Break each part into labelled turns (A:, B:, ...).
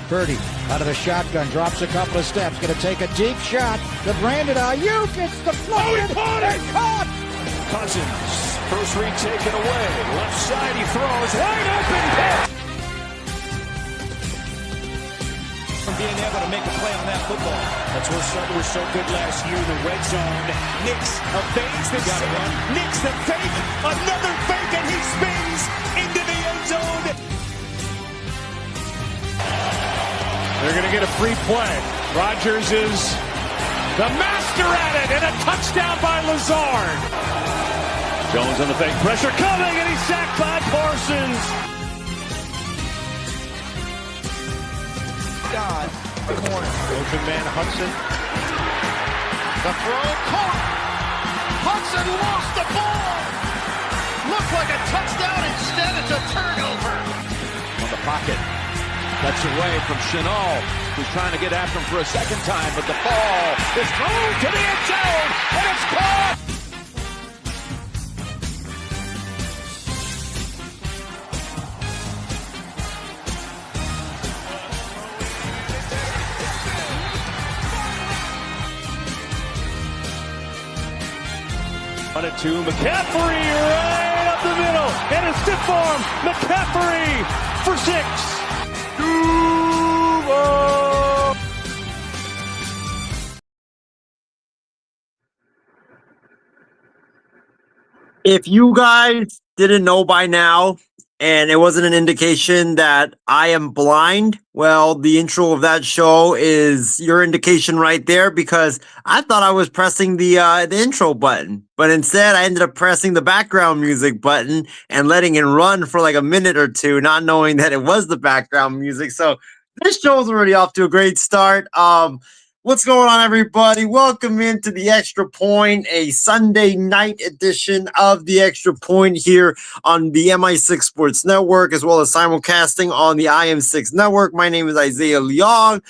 A: Purdy out of the shotgun, drops a couple of steps, going to take a deep shot to Brandon Ayuk. It's deflected and caught.
B: Cousins, first read taken away. Left side, he throws. Wide open pitch.
C: From being able to make a play on that football.
B: That's where Sutton was so good last year in the red zone.
C: Nix evades the run. Nix the fake. Another fake, and he spins into the end zone.
B: They're going to get a free play. Rodgers is the master at it, and a touchdown by Lazard. Jones on the fake. Pressure coming, and he's sacked by Parsons.
A: God, corner.
B: Open man Hudson.
A: The throw caught. Hudson lost the ball. Looked like a touchdown. Instead, it's a turnover.
D: On the pocket. That's away from Chenal, who's trying to get after him for a second time, but the ball is thrown to the end zone, and it's caught!
B: On it to McCaffrey right up the middle, and a stiff arm. McCaffrey for 6.
E: If you guys didn't know by now, and it wasn't an indication that I am blind, well, the intro of that show is your indication right there, because I thought I was pressing the intro button, but instead I ended up pressing the background music button and letting it run for like a minute or two, not knowing that it was the background music. So this show's already off to a great start. What's going on, everybody? Welcome into the Extra Point, a Sunday night edition of the Extra Point here on the MI6 Sports Network, as well as simulcasting on the IM6 Network. My name is Isaiah Leong.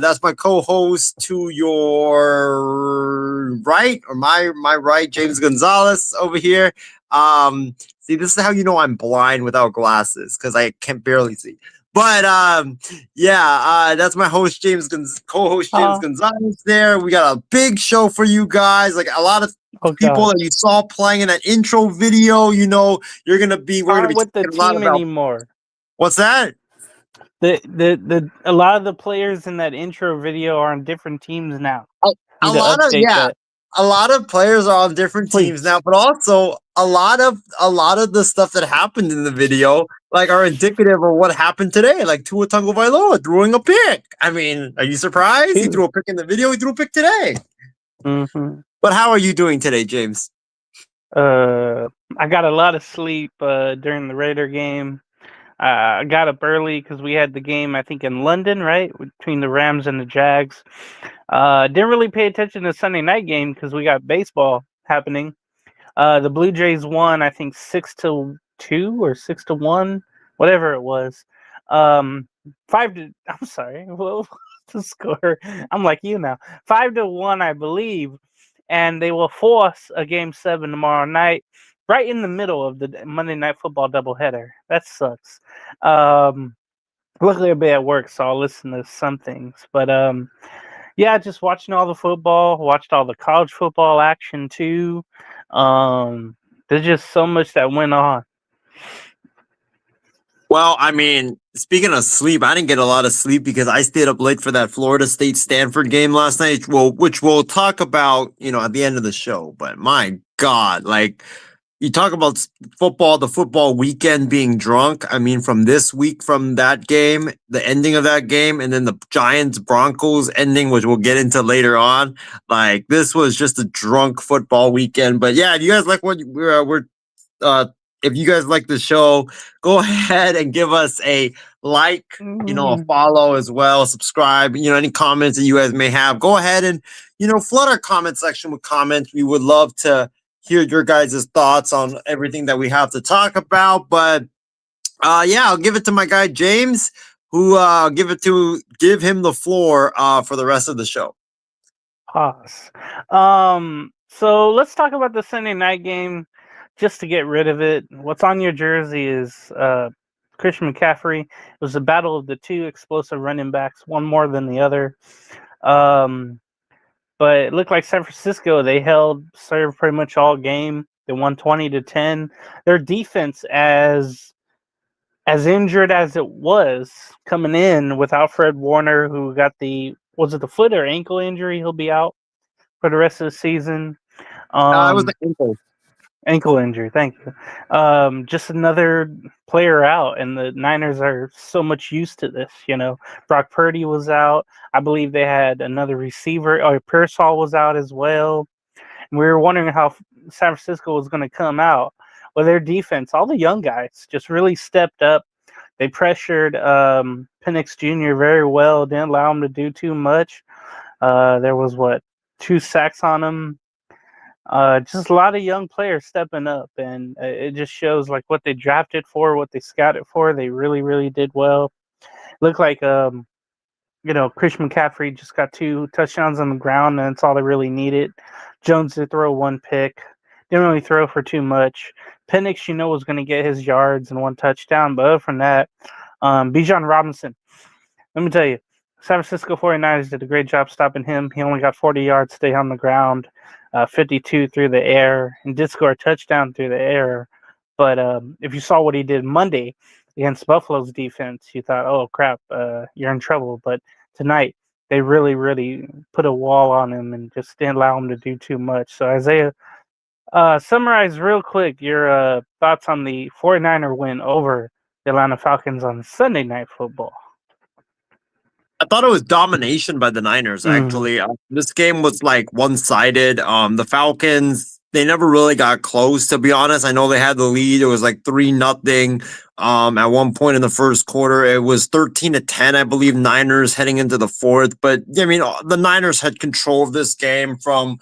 E: That's my co-host to your right, or my right, James Gonzalez over here. See, this is how you know I'm blind without glasses, because I can barely see. But that's my host co-host James Gonzalez there. We got a big show for you guys. Like a lot of people that you saw playing in that intro video, you know, we're gonna be
F: with the team anymore.
E: What's that?
F: A lot of the players in that intro video are on different teams now.
E: A lot of players are on different teams now, but also a lot of the stuff that happened in the video like are indicative of what happened today. Like Tua Tagovailoa throwing a pick. I mean, are you surprised? He threw a pick in the video. He threw a pick today.
F: Mm-hmm.
E: But how are you doing today, James?
F: I got a lot of sleep during the Raider game. I got up early because we had the game, I think, in London, right, between the Rams and the Jags. Didn't really pay attention to the Sunday night game because we got baseball happening. The Blue Jays won, I think, 6-2 or 6-1, whatever it was. 5 to. I'm sorry, what was the score? I'm like you now. 5-1, I believe, and they will force a Game 7 tomorrow night, right in the middle of the Monday Night Football doubleheader. That sucks. Luckily, I'll be at work, so I'll listen to some things. But yeah, just watching all the football, watched all the college football action too. There's just so much that went on.
E: Well, I mean, speaking of sleep, I didn't get a lot of sleep because I stayed up late for that Florida State Stanford game last night. Which we'll talk about, you know, at the end of the show. But my God, like you talk about football, the football weekend being drunk. I mean, from this week, from that game, the ending of that game, and then the Giants Broncos ending, which we'll get into later on. Like this was just a drunk football weekend. But yeah, do you guys like what if you guys like the show, go ahead and give us a like, you know, a follow as well, subscribe, you know, any comments that you guys may have, go ahead and, you know, flood our comment section with comments. We would love to hear your guys' thoughts on everything that we have to talk about. But I'll give it to my guy James, who give him the floor for the rest of the show.
F: Pause. So let's talk about the Sunday night game just to get rid of it. What's on your jersey is Christian McCaffrey. It was a battle of the two explosive running backs, one more than the other. But it looked like San Francisco, they served pretty much all game. They won 20-10. Their defense, as injured as it was coming in without Fred Warner, who got the foot or ankle injury? He'll be out for the rest of the season.
E: It was the
F: ankle injury. Thank you. Just another player out, and the Niners are so much used to this. Brock Purdy was out. I believe they had another receiver. Pearsall was out as well. And we were wondering how San Francisco was going to come out. Well, their defense, all the young guys, just really stepped up. They pressured Penix Jr. very well. Didn't allow him to do too much. There was 2 sacks on him. Just a lot of young players stepping up, and it just shows like what they drafted for, what they scouted for. They really, really did well. Looked like Christian McCaffrey just got 2 touchdowns on the ground, and that's all they really needed. Jones did throw 1 pick. Didn't really throw for too much. Penix, was going to get his yards and 1 touchdown, but other than that, Bijan Robinson. Let me tell you, San Francisco 49ers did a great job stopping him. He only got 40 yards, stay on the ground. 52 through the air, and did score a touchdown through the air. But if you saw what he did Monday against Buffalo's defense, you thought, oh, crap, you're in trouble. But tonight, they really, really put a wall on him and just didn't allow him to do too much. So, Isaiah, summarize real quick your thoughts on the 49er win over the Atlanta Falcons on Sunday Night Football.
E: I thought it was domination by the Niners, actually. This game was one-sided. The Falcons, they never really got close, to be honest. I know they had the lead. It was 3-0. At one point in the first quarter, it was 13-10, I believe, Niners heading into the fourth. But, the Niners had control of this game from,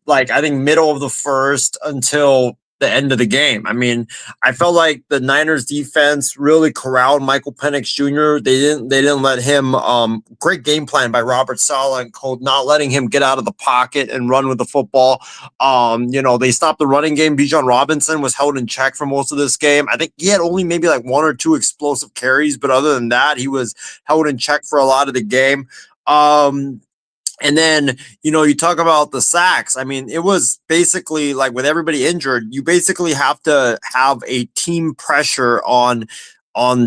E: I think, middle of the first until the end of the game. I felt like the Niners defense really corralled Michael Penix Jr. They didn't let him, great game plan by Robert Saleh and Colt, not letting him get out of the pocket and run with the football. They stopped the running game. Bijan Robinson was held in check for most of this game. I think he had only maybe 1 or 2 explosive carries, but other than that, he was held in check for a lot of the game. And then, you talk about the sacks. It was basically with everybody injured, you basically have to have a team pressure on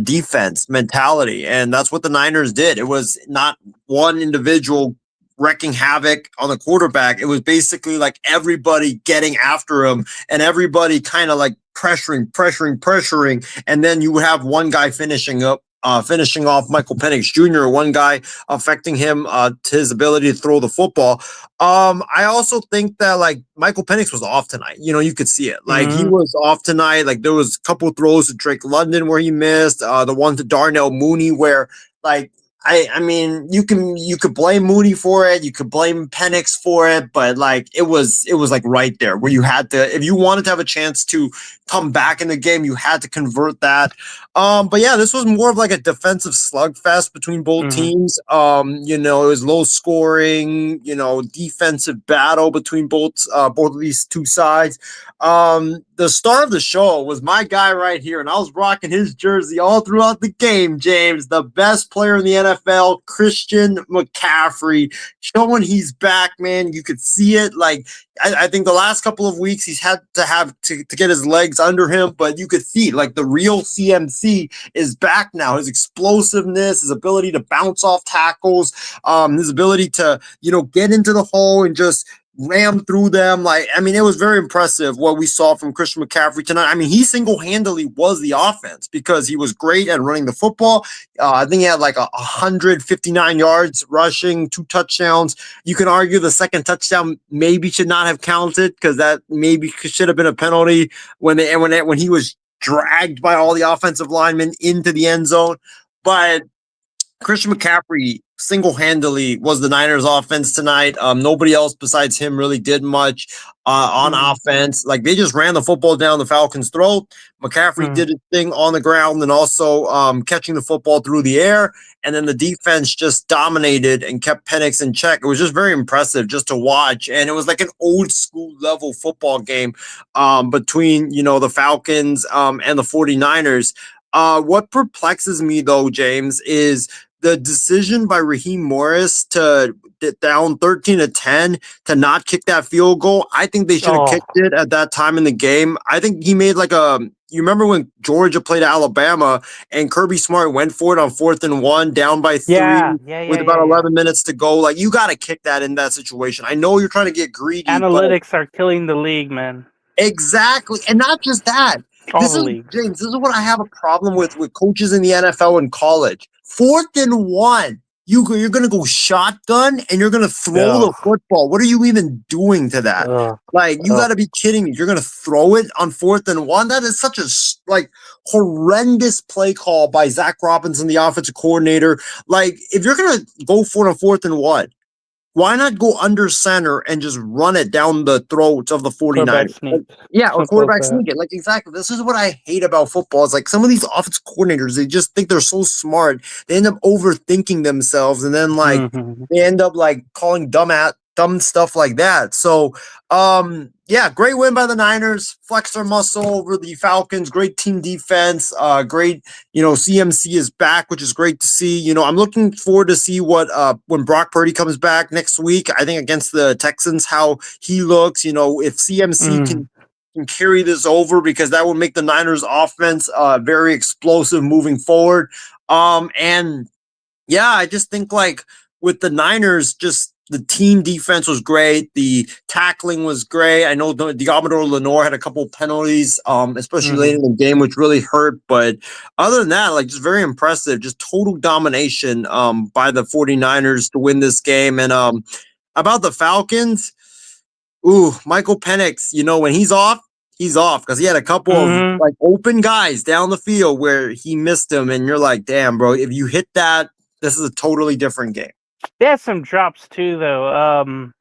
E: defense mentality. And that's what the Niners did. It was not one individual wrecking havoc on the quarterback. It was basically everybody getting after him and everybody kind of pressuring. And then you would have one guy finishing off Michael Penix Jr., one guy affecting him to his ability to throw the football. I also think that Michael Penix was off tonight. You could see it. He was off tonight. There was a couple throws to Drake London where he missed. The one to Darnell Mooney where you could blame Mooney for it, you could blame Penix for it, but it was right there where you had to, if you wanted to have a chance to come back in the game, you had to convert that. But yeah, this was more of a defensive slugfest between both teams. It was low scoring, defensive battle between both of these two sides. The star of the show was my guy right here, and I was rocking his jersey all throughout the game, James. The best player in the NFL, Christian McCaffrey, showing he's back, man. You could see it. I think the last couple of weeks he's had to get his legs under him, but you could see the real CMC is back now. His explosiveness, his ability to bounce off tackles, his ability to, get into the hole and just ram through them. It was very impressive what we saw from Christian McCaffrey tonight. He single-handedly was the offense because he was great at running the football. I think he had 159 yards rushing, 2 touchdowns. You can argue the second touchdown maybe should not have counted because that maybe should have been a penalty when he was dragged by all the offensive linemen into the end zone. But Christian McCaffrey single-handedly was the Niners offense tonight. Nobody else besides him really did much on offense. They just ran the football down the Falcons' throat. McCaffrey did his thing on the ground and also catching the football through the air. And then the defense just dominated and kept Penix in check. It was just very impressive just to watch. And it was an old school level football game between, the Falcons and the 49ers. What perplexes me though, James, is the decision by Raheem Morris to down 13-10 to not kick that field goal. I think they should have kicked it at that time in the game. I think he made like you remember when Georgia played Alabama and Kirby Smart went for it on 4th and 1, down by 3 with about 11 minutes to go. Like, you got to kick that in that situation. I know you're trying to get greedy.
F: Analytics are killing the league, man.
E: Exactly. And not just that. James, this is what I have a problem with coaches in the NFL and college. 4th and 1. You're going to go shotgun and you're going to throw the football. What are you even doing to that? Like, you got to be kidding me. You're going to throw it on 4th and 1? That is such a, like, horrendous play call by Zach Robinson, the offensive coordinator. Like, if you're going to go for it on 4th and 1, why not go under center and just run it down the throats of the 49ers? Or quarterback sneak it. Like, exactly. This is what I hate about football. It's like some of these offensive coordinators, they just think they're so smart. They end up overthinking themselves, and then like they end up like calling dumb stuff like that. So, great win by the Niners. Flex their muscle over the Falcons. Great team defense. Great, CMC is back, which is great to see. I'm looking forward to see what when Brock Purdy comes back next week, I think against the Texans, how he looks. If CMC can carry this over, because that would make the Niners offense very explosive moving forward. I just think like with the Niners, just the team defense was great. The tackling was great. I know Diamador Lenore had a couple of penalties, especially late in the game, which really hurt. But other than that, like, just very impressive. Just total domination by the 49ers to win this game. And about the Falcons, Michael Penix, when he's off, because he had a couple of like open guys down the field where he missed them. And you're like, damn, bro, if you hit that, this is a totally different game.
F: They had some drops too, though.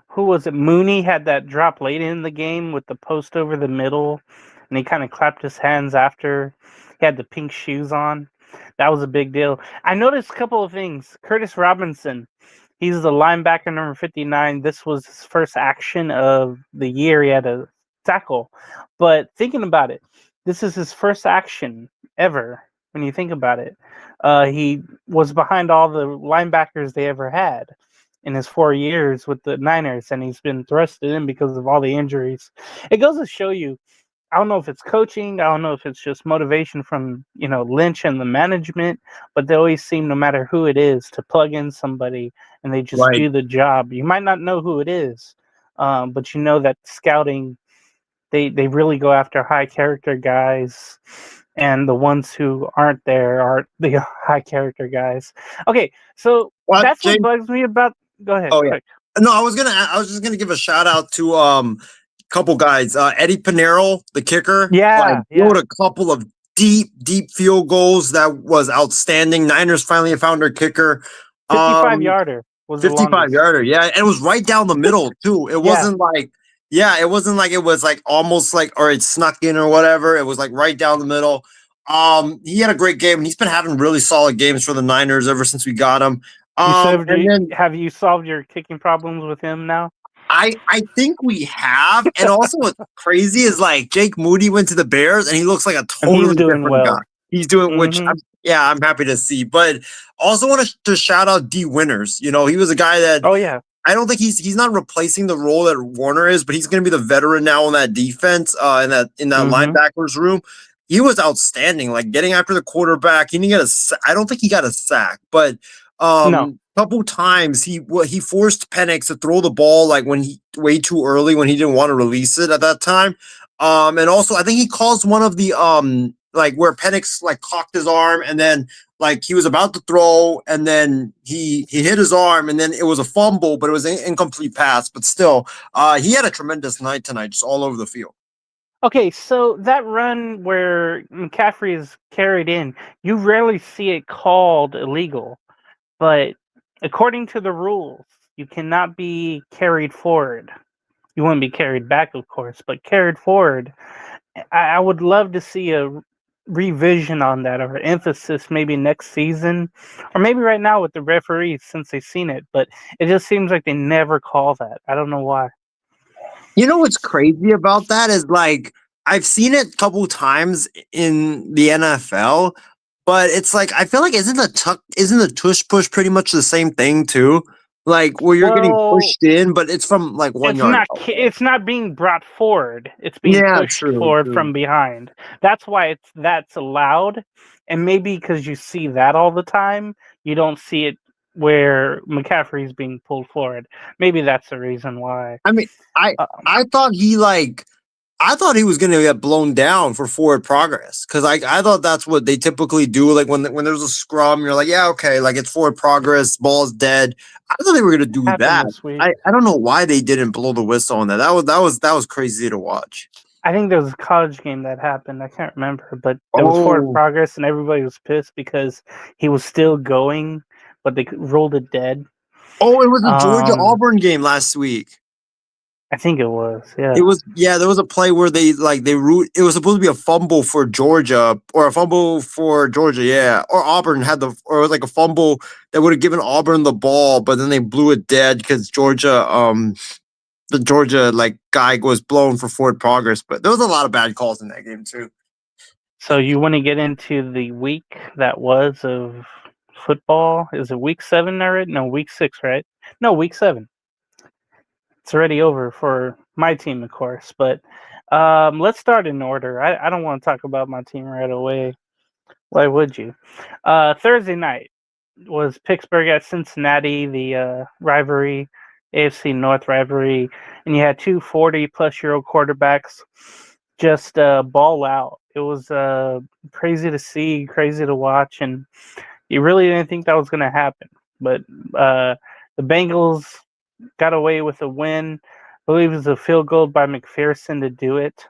F: Who was it? Mooney had that drop late in the game with the post over the middle, and he kind of clapped his hands after. He had the pink shoes on. That was a big deal. I noticed a couple of things. Curtis Robinson, he's the linebacker number 59. This was his first action of the year. He had a tackle. But thinking about it, this is his first action ever when you think about it. He was behind all the linebackers they ever had in his 4 years with the Niners, and he's been thrusted in because of all the injuries. It goes to show you, I don't know if it's coaching, I don't know if it's just motivation from, Lynch and the management, but they always seem, no matter who it is, to plug in somebody and they just do the job. You might not know who it is, but that scouting, they really go after high character guys. And the ones who aren't there are the high character guys. Okay, so that's what bugs me about. Go ahead.
E: Oh, yeah. No, I was just gonna give a shout out to a couple guys. Eddie Pinero, the kicker. Wrote a couple of deep field goals that was outstanding. Niners finally found their kicker.
F: 55-yarder was
E: 55-yarder. Yeah, and it was right down the middle too. It wasn't like. Yeah, it wasn't like it was like almost like, or it snuck in or whatever. It was like right down the middle. He had a great game, and he's been having really solid games for the Niners ever since we got him.
F: Have you solved your kicking problems with him now?
E: I think we have. And also what's crazy is like Jake Moody went to the Bears, and he looks like a totally different guy. He's doing, which I'm happy to see. But also want to shout out D Winters. He was a guy that.
F: Oh yeah.
E: I don't think he's not replacing the role that Warner is, but he's going to be the veteran now in that defense, in that linebackers room. He was outstanding, like getting after the quarterback. He didn't get I don't think he got a sack, but couple times he forced Penix to throw the ball like way too early when he didn't want to release it at that time. And also I think he caused one of the like where Penix like cocked his arm, and then like he was about to throw, and then he hit his arm, and then it was a fumble, but it was an incomplete pass. But still, he had a tremendous night tonight, just all over the field.
F: Okay, so that run where McCaffrey is carried in, you rarely see it called illegal. But according to the rules, you cannot be carried forward. You wouldn't be carried back, of course, but carried forward. I would love to see a revision on that, or emphasis maybe next season, or maybe right now with the referees since they've seen it. But it just seems like they never call that. I don't know why.
E: What's crazy about that is like, I've seen it a couple times in the NFL, but it's like I feel like isn't the tush push pretty much the same thing too? Like where you're getting
F: Well,
E: pushed in, but it's from like 1 yard out.
F: it's not being brought forward. It's being
E: Yeah,
F: pushed
E: true,
F: forward
E: true.
F: from behind. That's why that's allowed. And maybe because you see that all the time, you don't see it where McCaffrey's being pulled forward. Maybe that's the reason why.
E: I mean, I
F: Um,
E: I thought I thought he was gonna get blown down for forward progress because I thought that's what they typically do. Like when there's a scrum, you're like, yeah, okay, like it's forward progress, ball's dead. I thought they were gonna do
F: happened
E: that.
F: this week.
E: I don't know why they didn't blow the whistle on that. That was crazy to watch.
F: I think there was a college game that happened. I can't remember, but there was forward
E: Oh,
F: progress, and everybody was pissed because he was still going, but they ruled it dead.
E: oh, it was a Georgia
F: Um,
E: Auburn game last week.
F: I think it was,
E: It
F: yeah.
E: was there was a play where they root it was supposed to be a fumble for Georgia or a fumble for Georgia, yeah. Or Auburn had or it was like a fumble that would have given Auburn the ball, but then they blew it dead because Georgia the Georgia like guy was blown for forward progress. But there was a lot of bad calls in that game too.
F: So you want to get into the week that was of football? Is it week 7 already? No, week 6, right? No, week 7. It's already over for my team, of course. But let's start in order. I don't want to talk about my team right away. Why would you? Thursday night was Pittsburgh at Cincinnati, the rivalry, AFC North rivalry, and you had two 40-plus-year-old quarterbacks just ball out. It was crazy to see, crazy to watch, and you really didn't think that was going to happen. But the Bengals got away with a win. I believe it was a field goal by McPherson to do it.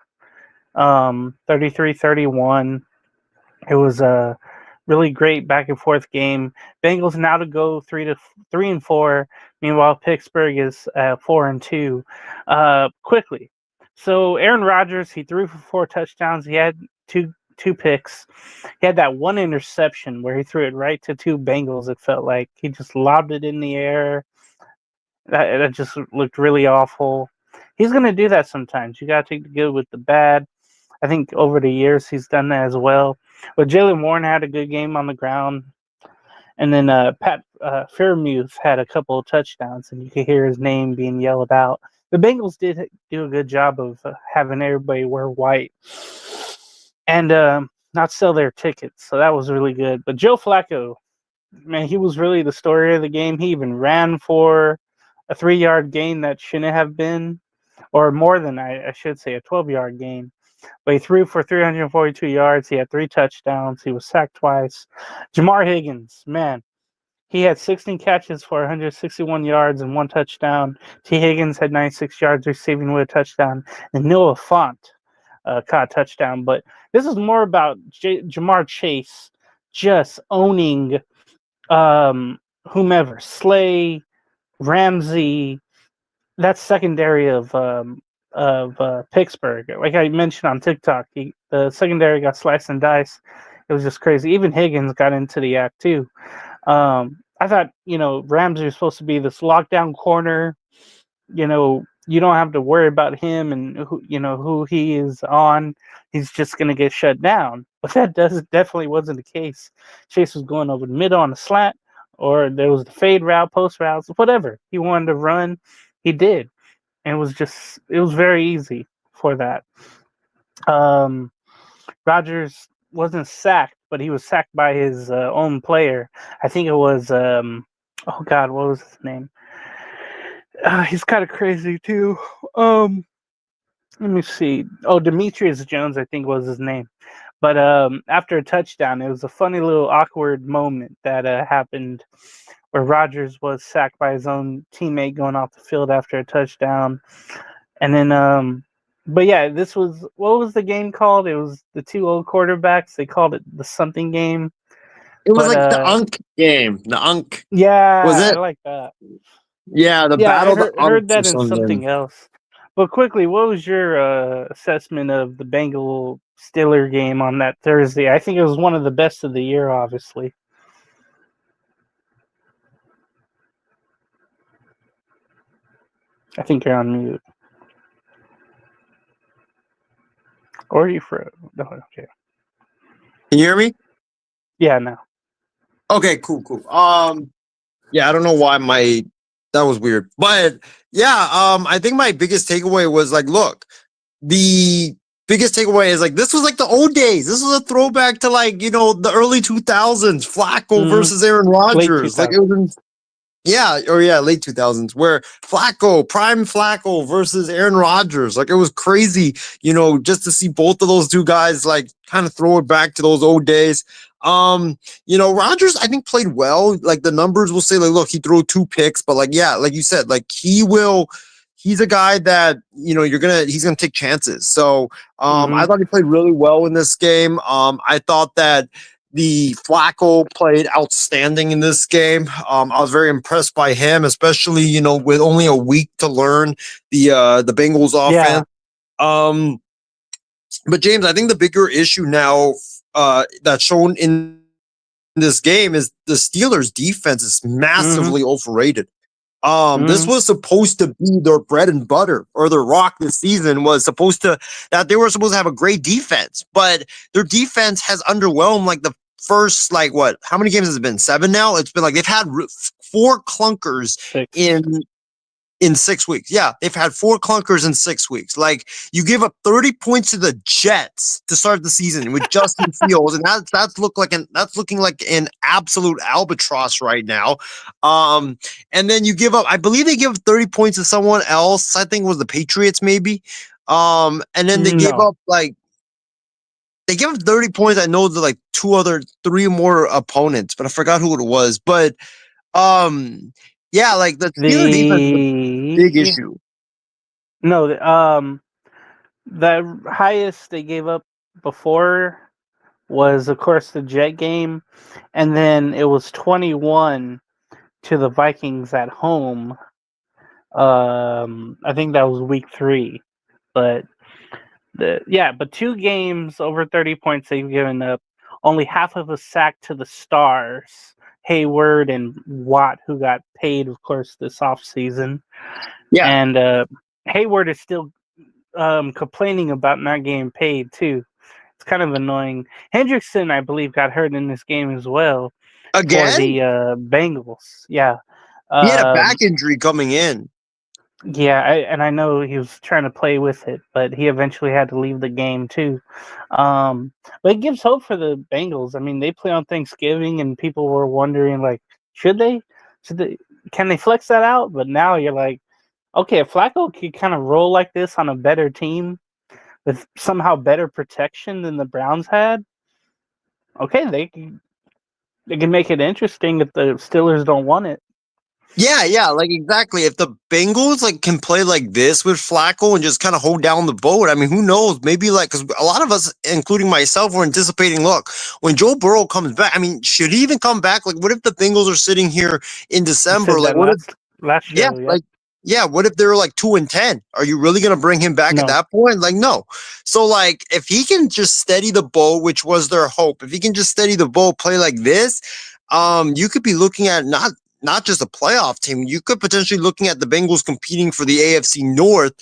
F: 33-31. It was a really great back and forth game. Bengals now to go 3-4. Meanwhile, Pittsburgh is 4-2. Quickly. So Aaron Rodgers, he threw for 4 touchdowns. He had two picks. He had that one interception where he threw it right to 2 Bengals. It felt like he just lobbed it in the air. That just looked really awful. He's going to do that sometimes. You got to take the good with the bad. I think over the years he's done that as well. But Jalen Warren had a good game on the ground. And then Pat Freiermuth had a couple of touchdowns, and you could hear his name being yelled out. The Bengals did do a good job of having everybody wear white and not sell their tickets. So that was really good. But Joe Flacco, man, he was really the story of the game. He even ran for a 3-yard gain that shouldn't have been, or more than I should say, a 12-yard gain. But he threw for 342 yards. He had 3 touchdowns. He was sacked twice. Jamar Higgins, man, he had 16 catches for 161 yards and 1 touchdown. T. Higgins had 96 yards receiving with a touchdown. And Noah Fant caught a touchdown. But this is more about Jamar Chase just owning whomever. Slay, Ramsey, that secondary of Pittsburgh. Like I mentioned on TikTok, the secondary got sliced and diced. It was just crazy. Even Higgins got into the act too. I thought, Ramsey was supposed to be this lockdown corner. You don't have to worry about him and who he is on. He's just gonna get shut down. But that definitely wasn't the case. Chase was going over the middle on the slant, or there was the fade route, post routes, whatever he wanted to run, he did. And it was very easy for that. Rodgers wasn't sacked, but he was sacked by his own player. I think it was, oh God, what was his name? He's kind of crazy too. Let me see. Oh, Demetrius Jones, I think was his name. But after a touchdown, it was a funny little awkward moment that happened where Rodgers was sacked by his own teammate going off the field after a touchdown. And then, but yeah, what was the game called? It was the 2 old quarterbacks. They called it the something game.
E: It was like the Unk game. The Unk.
F: Yeah,
E: Was it?
F: I like that.
E: Yeah, the
F: Yeah,
E: battle
F: I
E: of the
F: heard
E: Unks or
F: that in something
E: something.
F: else. But quickly, what was your assessment of the Bengal Steeler game on that Thursday? I think it was one of the best of the year, obviously. I think you're on mute. Or you froze. No, okay.
E: Can you hear me?
F: Yeah, no.
E: Okay, cool. Yeah, I don't know why that was weird. But yeah, I think my biggest takeaway was like, look, the biggest takeaway is like this was like the old days. This was a throwback to like, the early 2000s, Flacco versus Aaron
F: Late
E: Rodgers. Like it
F: 2000s.
E: was late 2000s, where prime Flacco versus Aaron Rodgers. Like it was crazy, just to see both of those two guys like kind of throw it back to those old days. Rodgers, I think, played well. Like the numbers will say, like, look, he threw 2 picks, but like, yeah, like you said, like he's a guy that, he's gonna take chances. So I thought he played really well in this game. I thought that the Flacco played outstanding in this game. I was very impressed by him, especially, with only a week to learn the Bengals offense.
F: Yeah.
E: But James, I think the bigger issue now that's shown in this game is the Steelers' defense is massively overrated. This was supposed to be their bread and butter, or their rock this season that they were supposed to have a great defense, but their defense has underwhelmed like the first, like how many games has it been? 7 now? It's been like they've had 4 clunkers
F: 6.
E: in 6 weeks. Yeah, they've had 4 clunkers in 6 weeks. Like you give up 30 points to the Jets to start the season with Justin Fields, and that's looking like an absolute albatross right now. And then you give up, I believe they give up 30 points to someone else. I think it was the Patriots, maybe. And then they gave up they give up 30 points. I know like 3 more opponents, but I forgot who it was. But yeah, like the Steelers defense is a big issue.
F: No, the highest they gave up before was, of course, the Jet game, and then it was 21 to the Vikings at home. I think that was week 3, but 2 games over 30 points they've given up. Only half of a sack to the stars, Hayward and Watt, who got paid, of course, this offseason.
E: Yeah.
F: And Hayward is still complaining about not getting paid, too. It's kind of annoying. Hendrickson, I believe, got hurt in this game as well.
E: Again?
F: For the Bengals. Yeah.
E: He had a back injury coming in.
F: Yeah, I know he was trying to play with it, but he eventually had to leave the game too. But it gives hope for the Bengals. I mean, they play on Thanksgiving, and people were wondering, like, should they? Can they flex that out? But now you're like, okay, if Flacco could kind of roll like this on a better team with somehow better protection than the Browns had, okay, they can make it interesting if the Steelers don't want it.
E: Yeah, like exactly. If the Bengals like can play like this with Flacco and just kind of hold down the boat, I mean, who knows? Maybe like, because a lot of us, including myself, were anticipating. Look, when Joe Burrow comes back, I mean, should he even come back? Like, what if the Bengals are sitting here in December? Like, what
F: last
E: if? What if they're like 2-10? Are you really gonna bring him back at that point? Like, no. So like, if he can just steady the boat, which was their hope, if he can just steady the boat, play like this, you could be looking at not just a playoff team. You could potentially looking at the Bengals competing for the AFC North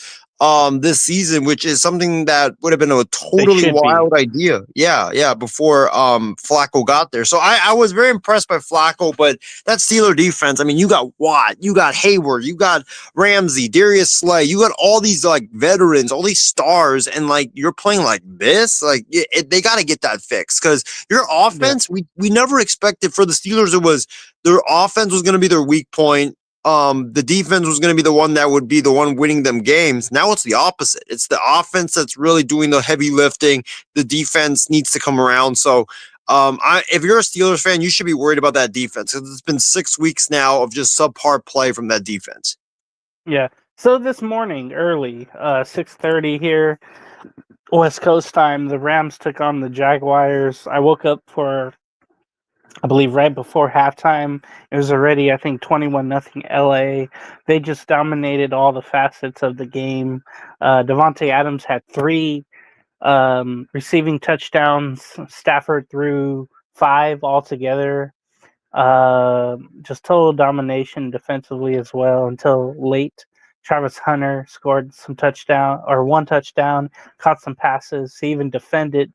E: this season, which is something that would have been a totally wild idea. Yeah, before Flacco got there. So I was very impressed by Flacco, but that Steeler defense, I mean, you got Watt, you got Hayward, you got Ramsey, Darius Slay, you got all these like veterans, all these stars, and like you're playing like this, like they got to get that fixed, because your offense, we never expected for the Steelers, it was their offense was going to be their weak point. The defense was going to be the one that would be the one winning them games. Now it's the opposite. It's the offense that's really doing the heavy lifting. The defense needs to come around. So if you're a Steelers fan, you should be worried about that defense, because it's been 6 weeks now of just subpar play from that defense.
F: Yeah. So this morning, early, 6:30 here, West Coast time, the Rams took on the Jaguars. I woke up for, I believe, right before halftime. It was already, I think, 21-0 LA. They just dominated all the facets of the game. Devontae Adams had 3 receiving touchdowns. Stafford threw 5 altogether. Just total domination defensively as well until late. Travis Hunter scored some touchdown or one touchdown, caught some passes. He even defended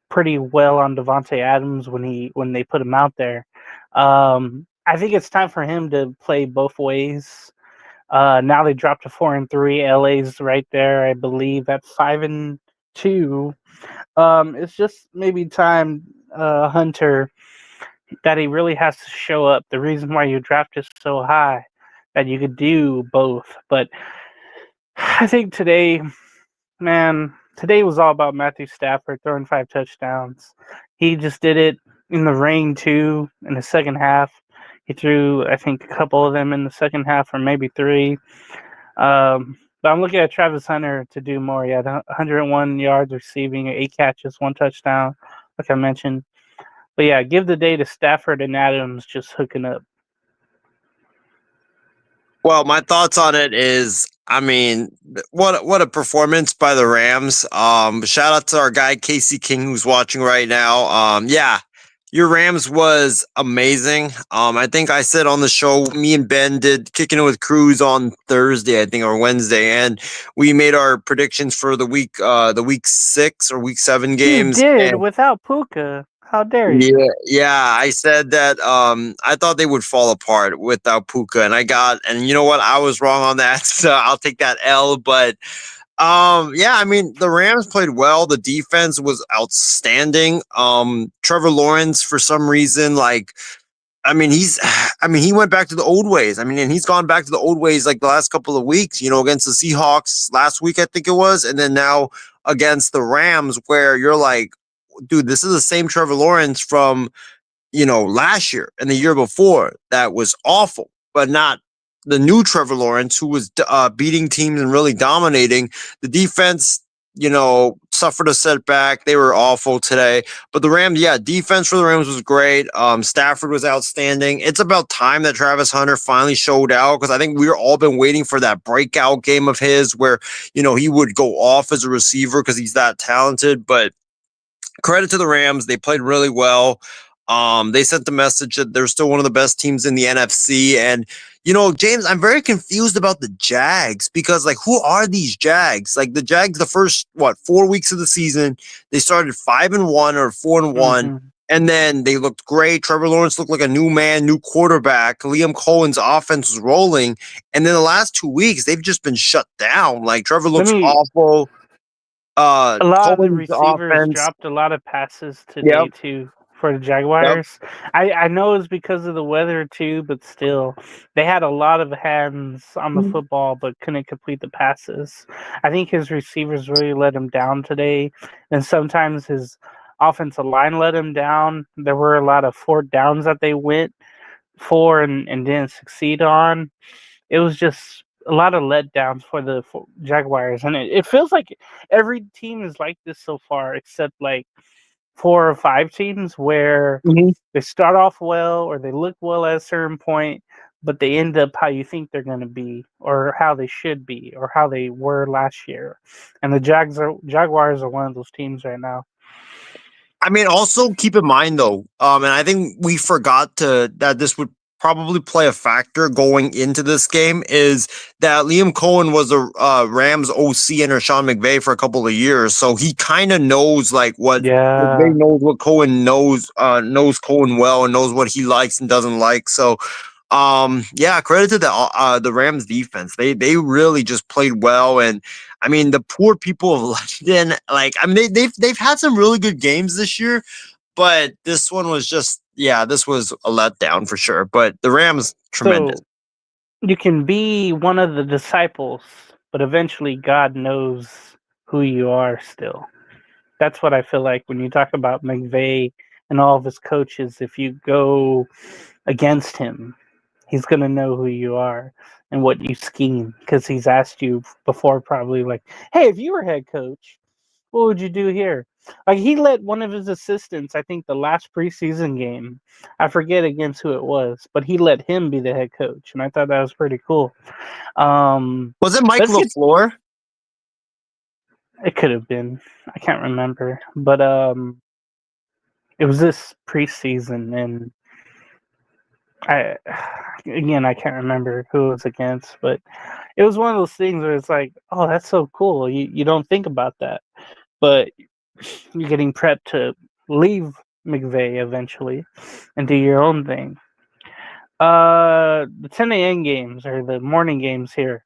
F: pretty well on Devontae Adams when they put him out there. I think it's time for him to play both ways. Now they dropped to 4-3. LA's right there, I believe, at 5-2. It's just maybe time, Hunter, that he really has to show up. The reason why you drafted so high, that you could do both. But I think today was all about Matthew Stafford throwing 5 touchdowns. He just did it in the rain too in the second half. He threw, I think, a couple of them in the second half, or maybe 3. But I'm looking at Travis Hunter to do more. He had 101 yards receiving, 8 catches, 1 touchdown, like I mentioned. But yeah, give the day to Stafford and Adams just hooking up.
E: Well, my thoughts on it is, I mean, what a performance by the Rams. Shout out to our guy Casey King who's watching right now. Yeah, your Rams was amazing. I think I said on the show, me and Ben did Kicking It with Cruz on Thursday, I think, or Wednesday, and we made our predictions for the week 6 or week 7 games.
F: You did
E: and-
F: without Puka. How dare you?
E: Yeah. I said that I thought they would fall apart without Puka, and you know what? I was wrong on that, so I'll take that L. But yeah, I mean, the Rams played well. The defense was outstanding. Trevor Lawrence, for some reason, he went back to the old ways. And he's gone back to the old ways like the last couple of weeks, against the Seahawks last week, I think it was, and then now against the Rams, where you're like, dude, this is the same Trevor Lawrence from, last year and the year before that was awful, but not the new Trevor Lawrence who was beating teams and really dominating. The defense, suffered a setback. They were awful today, but the Rams, defense for the Rams was great. Stafford was outstanding. It's about time that Travis Hunter finally showed out, because I think we've all been waiting for that breakout game of his where, he would go off as a receiver because he's that talented. But credit to the Rams. They played really well. They sent the message that they're still one of the best teams in the NFC. And, James, I'm very confused about the Jags, because, who are these Jags? The Jags, the first, 4 weeks of the season, they started 5-1 or 4-1. Mm-hmm. And then they looked great. Trevor Lawrence looked like a new man, new quarterback. Liam Cohen's offense was rolling. And then the last 2 weeks, they've just been shut down. Trevor looks awful.
F: A lot of the receivers dropped a lot of passes today too for the Jaguars. Yep. I know it's because of the weather too, but still, they had a lot of hands on the football, but couldn't complete the passes. I think his receivers really let him down today, and sometimes his offensive line let him down. There were a lot of 4th downs that they went for and didn't succeed on. It was just a lot of letdowns for the Jaguars, and it feels like every team is like this so far, except 4 or 5 teams where they start off well or they look well at a certain point, but they end up how you think they're going to be, or how they should be, or how they were last year. And the Jaguars are one of those teams right now.
E: Also keep in mind though, and I think we forgot that this would probably play a factor going into this game, is that Liam Cohen was a Rams OC under Sean McVay for a couple of years, so he kind of knows McVay knows what Cohen knows Cohen well, and knows what he likes and doesn't like. So credit to the Rams defense. They really just played well. And the poor people of London, they've had some really good games this year, but this one was just, this was a letdown for sure. But the Rams, tremendous.
F: So you can be one of the disciples, but eventually God knows who you are still. That's what I feel like when you talk about McVay and all of his coaches. If you go against him, he's going to know who you are and what you scheme, because he's asked you before probably hey, if you were head coach, what would you do here? He let one of his assistants, I think the last preseason game, I forget against who it was, but he let him be the head coach, and I thought that was pretty cool.
E: Was it Mike LaFleur?
F: It could have been. I can't remember. But it was this preseason, and I again, I can't remember who it was against, but it was one of those things where it's like, oh, that's so cool. You don't think about that, but you're getting prepped to leave McVay eventually and do your own thing. The 10 a.m. games or the morning games here.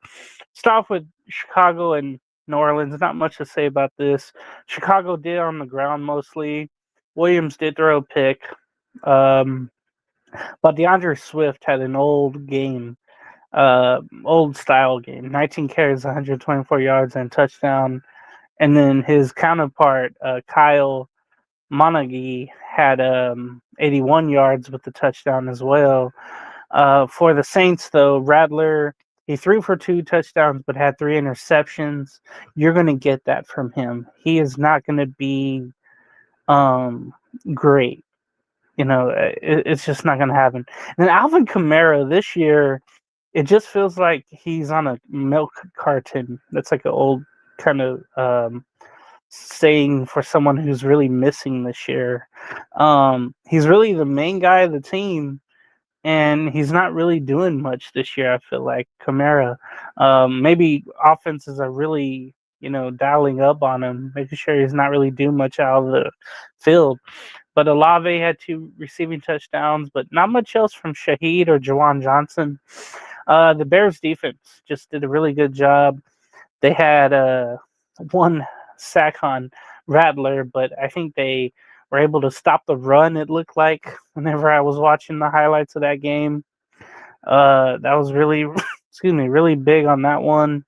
F: Start off with Chicago and New Orleans. Not much to say about this. Chicago did on the ground mostly. Williams did throw a pick. But DeAndre Swift had an old game, old style game. 19 carries, 124 yards, and a touchdown. And then his counterpart, Kyle Monaghy, had 81 yards with the touchdown as well. For the Saints, though, Rattler, he threw for 2 touchdowns but had 3 interceptions. You're going to get that from him. He is not going to be great. It's just not going to happen. And then Alvin Kamara this year, it just feels like he's on a milk carton. That's like an old kind of saying for someone who's really missing this year. He's really the main guy of the team, and he's not really doing much this year, I feel like, Kamara. Maybe offenses are really, dialing up on him, making sure he's not really doing much out of the field. But Olave had 2 receiving touchdowns, but not much else from Shaheed or Jawan Johnson. The Bears defense just did a really good job. They had 1 sack on Rattler, but I think they were able to stop the run, it looked like, whenever I was watching the highlights of that game. That was really, really big on that one.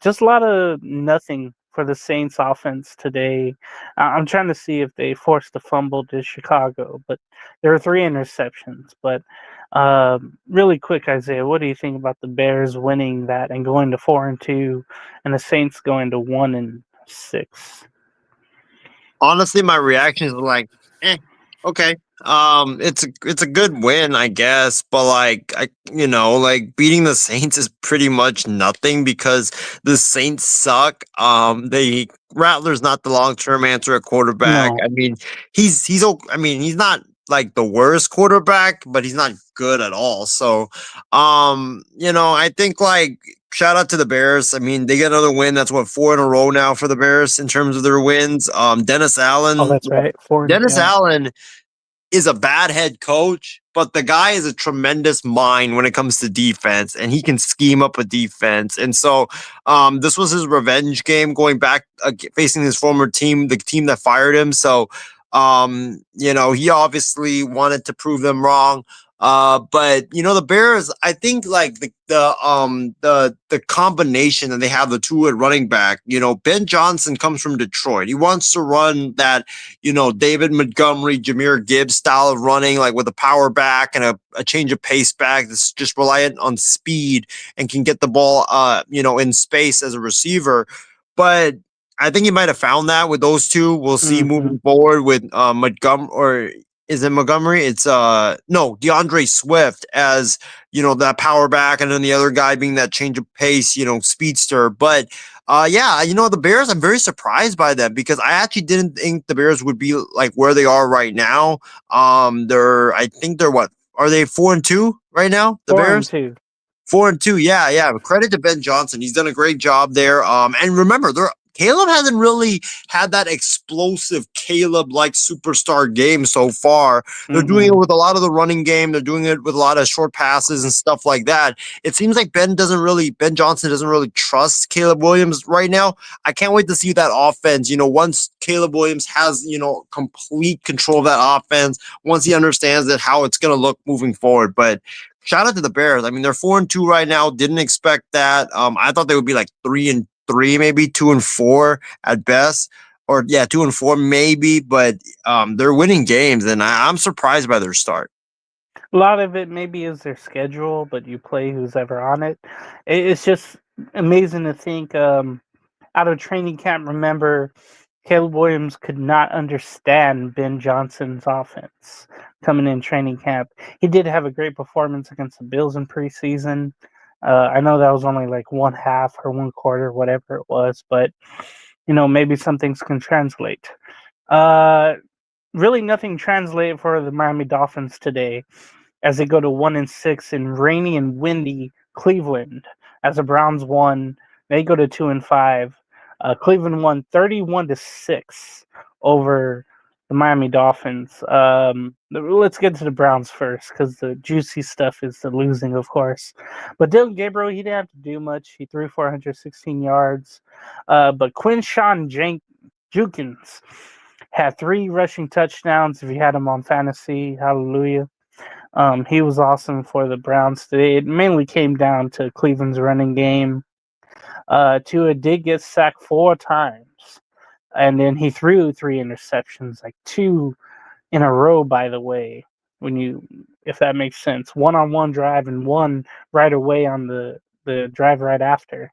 F: Just a lot of nothing for the Saints offense today. I'm trying to see if they forced a fumble to Chicago, but there were 3 interceptions. But really quick, Isaiah, what do you think about the Bears winning that and going to 4-2, and the Saints going to 1-6?
E: Honestly, my reaction is like, okay. It's a good win, I guess, but like beating the Saints is pretty much nothing because the Saints suck. Rattler's not the long-term answer at quarterback.
F: No.
E: I mean, he's not like the worst quarterback, but he's not good at all. So, I think like shout out to the Bears. I mean, they get another win. That's 4 in a row now for the Bears in terms of their wins. Dennis Allen.
F: Oh, that's right.
E: Dennis Allen is a bad head coach, but the guy is a tremendous mind when it comes to defense, and he can scheme up a defense. And so this was his revenge game going back facing his former team, the team that fired him. So, he obviously wanted to prove them wrong. But the Bears, I think like the combination that they have, the 2 at running back, Ben Johnson comes from Detroit. He wants to run that, David Montgomery, Jahmyr Gibbs style of running, like with a power back and a change of pace back that's just reliant on speed and can get the ball, in space as a receiver. But I think he might have found that with those 2. We'll see moving forward with Montgomery, or is it Montgomery? It's DeAndre Swift as that power back, and then the other guy being that change of pace, speedster. But the Bears, I'm very surprised by them because I actually didn't think the Bears would be like where they are right now. I think they're what are they 4-2 right now? The Bears
F: 4-2.
E: 4-2. Yeah. Credit to Ben Johnson. He's done a great job there. And remember, Caleb hasn't really had that explosive Caleb-like superstar game so far. They're doing it with a lot of the running game. They're doing it with a lot of short passes and stuff like that. It seems like Ben Johnson doesn't really trust Caleb Williams right now. I can't wait to see that offense. Once Caleb Williams has, complete control of that offense, once he understands how it's going to look moving forward. But shout out to the Bears. I mean, they're 4-2 right now. Didn't expect that. I thought they would be like 3-3, maybe 2-4 at best, or 2-4 maybe. But they're winning games, and I'm surprised by their start.
F: A lot of it maybe is their schedule, but you play who's ever on it. It's just amazing to think. Out of training camp, remember, Caleb Williams could not understand Ben Johnson's offense coming in training camp. He did have a great performance against the Bills in preseason. I know that was only like 1/2 or 1/4, whatever it was, but maybe some things can translate. Really nothing translated for the Miami Dolphins today. as they go to 1-6 in rainy and windy Cleveland. As the Browns won, they go to 2-5. Cleveland won 31-6 over the Miami Dolphins. Let's get to the Browns first because the juicy stuff is the losing, of course. But Dylan Gabriel, he didn't have to do much. He threw 416 yards. But Quinshawn Judkins had 3 rushing touchdowns. If you had him on fantasy, hallelujah. He was awesome for the Browns today. It mainly came down to Cleveland's running game. Tua did get sacked 4 times. And then he threw 3 interceptions, like 2 in a row, by the way, if that makes sense. 1-on-1 drive and 1 right away on the drive right after.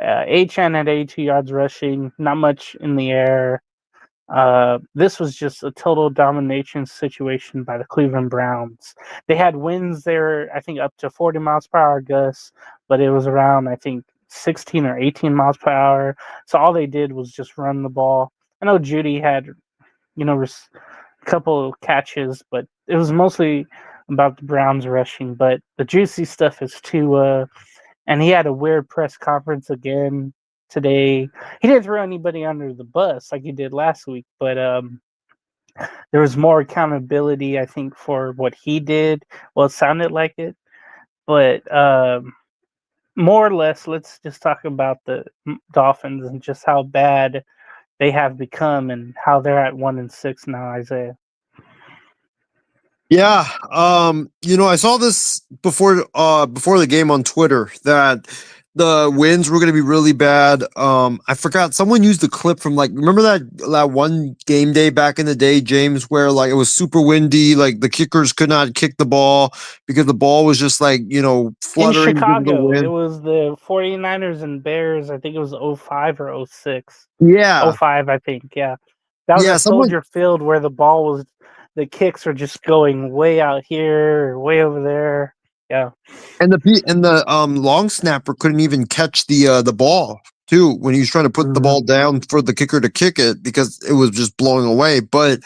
F: Achane had 82 yards rushing, not much in the air. This was just a total domination situation by the Cleveland Browns. They had winds there, I think, up to 40 miles per hour gusts, but it was around, I think, 16 or 18 miles per hour. So all they did was just run the ball. I know Judy had, a couple of catches, but it was mostly about the Browns rushing. But the juicy stuff is Tua, and he had a weird press conference again today. He didn't throw anybody under the bus like he did last week, but there was more accountability, I think, for what he did. Well, it sounded like it, but more or less, let's just talk about the Dolphins and just how bad they have become and how they're at 1-6 now, Isaiah.
E: Yeah, I saw this before the game on Twitter that the winds were going to be really bad. I forgot someone used the clip from remember that one game day back in the day, James, where it was super windy, the kickers could not kick the ball because the ball was just fluttering
F: in Chicago.
E: The wind.
F: It was the 49ers and Bears. I think it was 05 or 06.
E: Yeah,
F: 05, I think. Yeah, that was Soldier Field where the ball was. The kicks are just going way out here, or way over there. Yeah,
E: and the long snapper couldn't even catch the ball too when he was trying to put the ball down for the kicker to kick it because it was just blowing away. But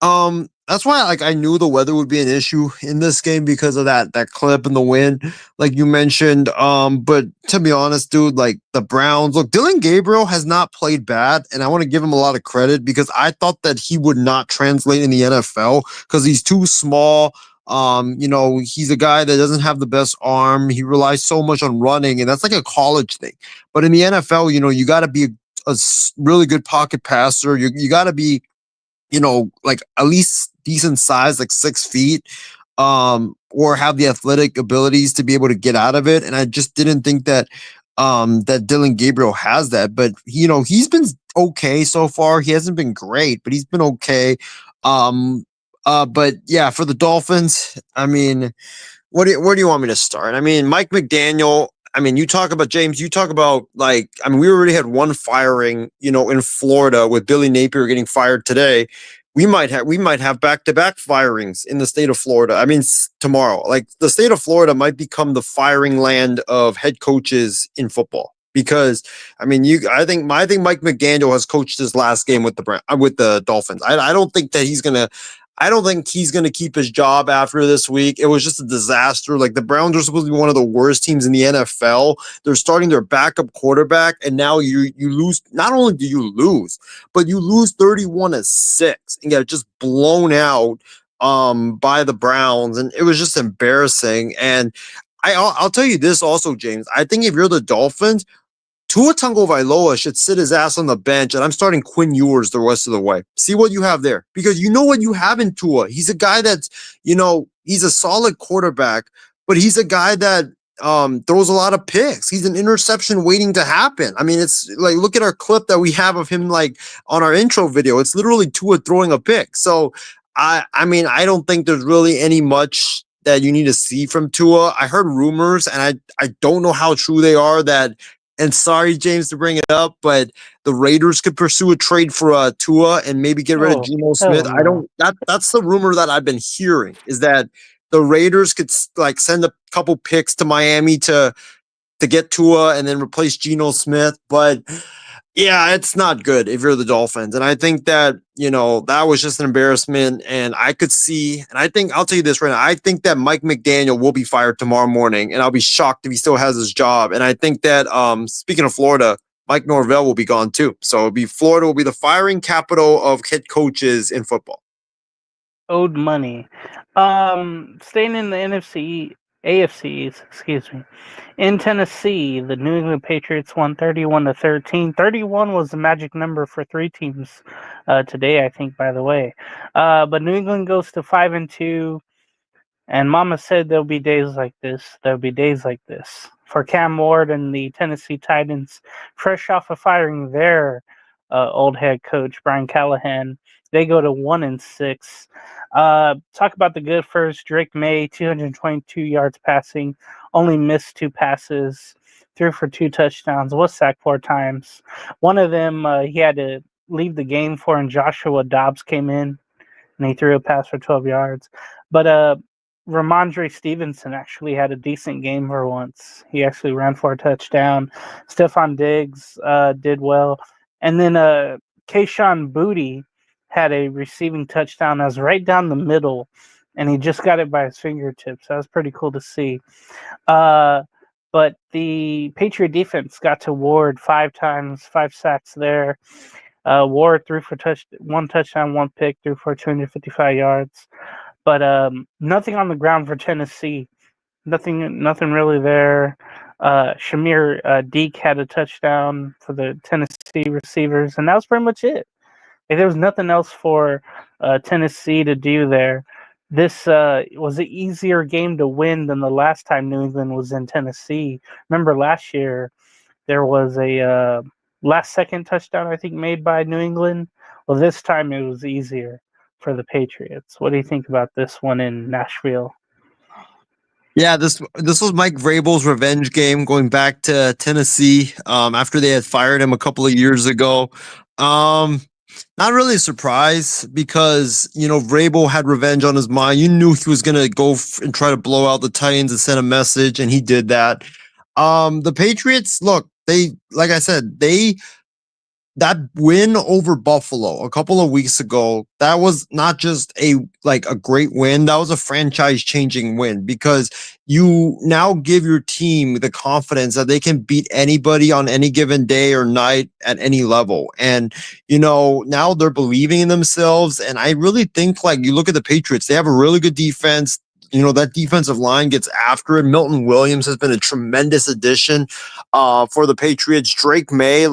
E: that's why I knew the weather would be an issue in this game because of that clip and the wind, like you mentioned. But to be honest, dude, the Browns, look, Dylan Gabriel has not played bad, and I want to give him a lot of credit because I thought that he would not translate in the NFL because he's too small. He's a guy that doesn't have the best arm. He relies so much on running, and that's like a college thing. But in the NFL, you got to be a really good pocket passer. You got to be at least decent size, 6 feet, or have the athletic abilities to be able to get out of it. And I just didn't think that that Dylan Gabriel has that. But he's been okay so far. He hasn't been great, but he's been okay. But yeah, for the Dolphins, I mean, where do you want me to start? I mean, Mike McDaniel. I mean, you talk about James. You talk about we already had one firing, in Florida with Billy Napier getting fired today. We might have back-to-back firings in the state of Florida. I mean, tomorrow, the state of Florida might become the firing land of head coaches in football because I think Mike McDaniel has coached his last game with the Dolphins. I don't think that he's gonna. I don't think he's going to keep his job after this week. It was just a disaster. The Browns are supposed to be one of the worst teams in the NFL. They're starting their backup quarterback, and now you lose. Not only do you lose, but you lose 31-6 and get just blown out by the Browns, and it was just embarrassing. And I'll tell you this also, James. I think if you're the Dolphins, Tua Tagovailoa should sit his ass on the bench, and I'm starting Quinn Ewers the rest of the way. See what you have there. Because you know what you have in Tua. He's a guy that's, he's a solid quarterback, but he's a guy that throws a lot of picks. He's an interception waiting to happen. I mean, it's look at our clip that we have of him on our intro video. It's literally Tua throwing a pick. So, I don't think there's really any much that you need to see from Tua. I heard rumors, and I don't know how true they are that. And sorry, James, to bring it up, but the Raiders could pursue a trade for Tua and maybe get rid of Geno Smith.
F: No.
E: That's the rumor that I've been hearing is that the Raiders could send a couple picks to Miami to get Tua and then replace Geno Smith. But Yeah, it's not good if you're the Dolphins. And I think that, that was just an embarrassment. And I could see, and I think, I'll tell you this right now, I think that Mike McDaniel will be fired tomorrow morning. And I'll be shocked if he still has his job. And I think that, speaking of Florida, Mike Norvell will be gone too. So Florida will be the firing capital of head coaches in football.
F: Owed money. Staying in the AFCs, excuse me. In Tennessee, the New England Patriots won 31-13. 31 was the magic number for 3 teams today, I think, by the way. But New England goes to 5-2, and Mama said there'll be days like this. There'll be days like this. For Cam Ward and the Tennessee Titans, fresh off of firing their old head coach, Brian Callahan, they go to 1-6. Talk about the good first. Drake May, 222 yards passing, only missed 2 passes, threw for 2 touchdowns, was sacked 4 times. One of them he had to leave the game for, and Joshua Dobbs came in, and he threw a pass for 12 yards. But Ramondre Stevenson actually had a decent game for once. He actually ran for a touchdown. Stephon Diggs did well. And then Kayshon Boutte had a receiving touchdown that was right down the middle, and he just got it by his fingertips. That was pretty cool to see. But the Patriot defense got to Ward 5 times, 5 sacks there. Ward threw for 1 touchdown, 1 pick, threw for 255 yards. But nothing on the ground for Tennessee. Nothing really there. Shamir Deke had a touchdown for the Tennessee receivers, and that was pretty much it. Like, there was nothing else for Tennessee to do there. This was an easier game to win than the last time New England was in Tennessee. Remember last year, there was a last-second touchdown, I think, made by New England. Well, this time it was easier for the Patriots. What do you think about this one in Nashville?
E: Yeah, this was Mike Vrabel's revenge game, going back to Tennessee after they had fired him a couple of years ago. Not really a surprise because, Vrabel had revenge on his mind. You knew he was going to go and try to blow out the Titans and send a message, and he did that. The Patriots, look, like I said, that win over Buffalo a couple of weeks ago, that was not just a great win. That was a franchise-changing win because you now give your team the confidence that they can beat anybody on any given day or night at any level. And, now they're believing in themselves. And I really think, you look at the Patriots, they have a really good defense. That defensive line gets after it. Milton Williams has been a tremendous addition for the Patriots. Drake May,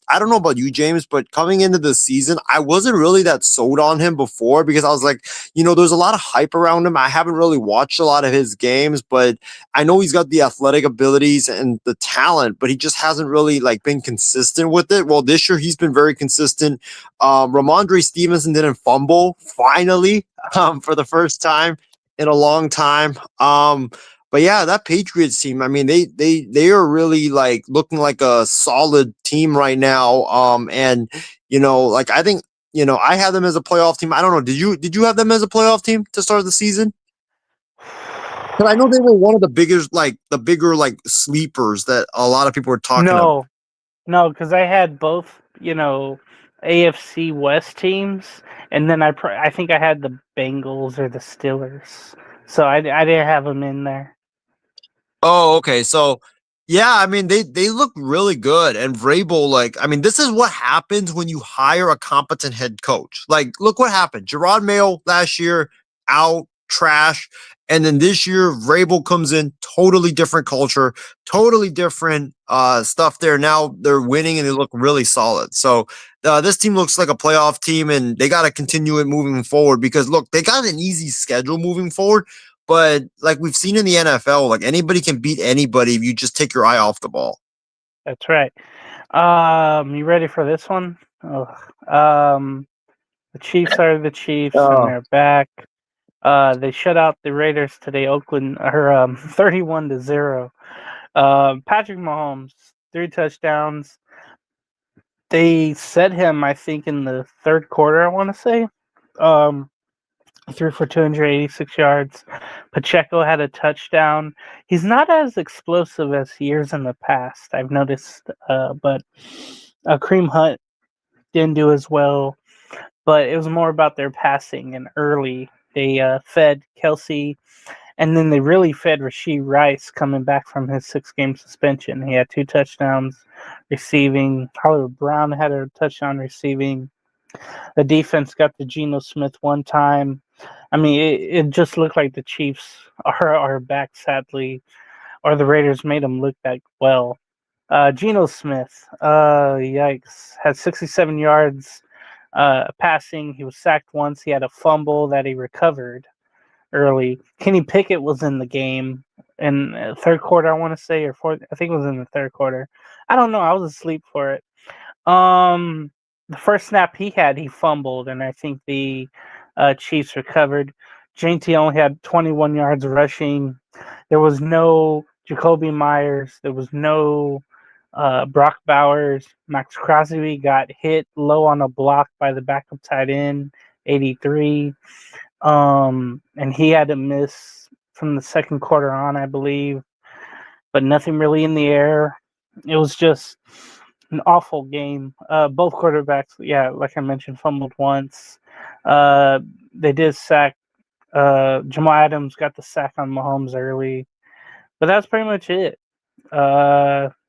E: I don't know about you, James, but coming into the season, I wasn't really that sold on him before because I was like, there's a lot of hype around him. I haven't really watched a lot of his games, but I know he's got the athletic abilities and the talent, but he just hasn't really been consistent with it. Well, this year he's been very consistent. Ramondre Stevenson didn't fumble finally for the first time in a long time. But yeah, that Patriots team, I mean, they are really looking like a solid team right now. And I think, I have them as a playoff team. I don't know. Did you have them as a playoff team to start the season? Because I know they were one of the biggest, the bigger sleepers that a lot of people were talking about.
F: No, because I had both, AFC West teams, and then I think I had the Bengals or the Steelers, so I didn't have them in there.
E: Oh, okay. So, yeah, I mean, they look really good. And Vrabel, this is what happens when you hire a competent head coach. Look what happened. Gerard Mayo last year, out, trash. And then this year, Vrabel comes in, totally different culture, totally different stuff there. Now they're winning and they look really solid. So this team looks like a playoff team, and they got to continue it moving forward because, look, they got an easy schedule moving forward. But we've seen in the NFL, anybody can beat anybody if you just take your eye off the ball.
F: That's right. You ready for this one? The Chiefs are the Chiefs, and they're back. They shut out the Raiders today. Oakland are 31-0. Patrick Mahomes, 3 touchdowns. They set him, I think, in the third quarter, I want to say. Threw for 286 yards. Pacheco had a touchdown. He's not as explosive as years in the past, I've noticed. But Kareem Hunt didn't do as well, but it was more about their passing and early. They fed Kelsey, and then they really fed Rashee Rice coming back from his 6-game suspension. He had 2 touchdowns receiving. Hollywood Brown had a touchdown receiving. The defense got to Geno Smith one time. I mean, it just looked like the Chiefs are back, sadly, or the Raiders made them look that well. Geno Smith, yikes, had 67 yards passing. He was sacked once. He had a fumble that he recovered early. Kenny Pickett was in the game in third quarter, I want to say, or fourth. I think it was in the third quarter. I don't know. I was asleep for it. The first snap he had, he fumbled, and I think the Chiefs recovered. JT only had 21 yards rushing. There was no Jacoby Myers. There was no Brock Bowers. Max Crosby got hit low on a block by the backup tight end, 83. And he had to miss from the second quarter on, I believe. But nothing really in the air. It was just an awful game. Both quarterbacks, yeah, like I mentioned, fumbled once. They did sack. Jamal Adams got the sack on Mahomes early. But that's pretty much it.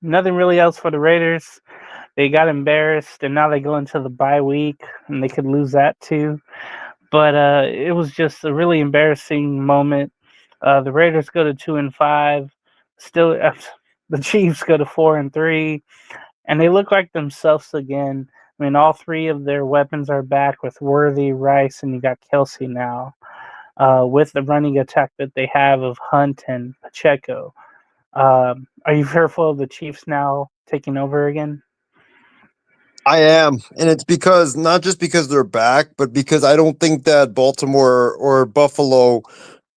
F: Nothing really else for the Raiders. They got embarrassed, and now they go into the bye week, and they could lose that too. But it was just a really embarrassing moment. The Raiders go to 2-5. Still, the Chiefs go to 4-3, and they look like themselves again. I mean, all 3 of their weapons are back with Worthy, Rice, and you got Kelsey now. With the running attack that they have of Hunt and Pacheco. Are you fearful of the Chiefs now taking over again?
E: I am, and it's because not just because they're back, but because I don't think that Baltimore or Buffalo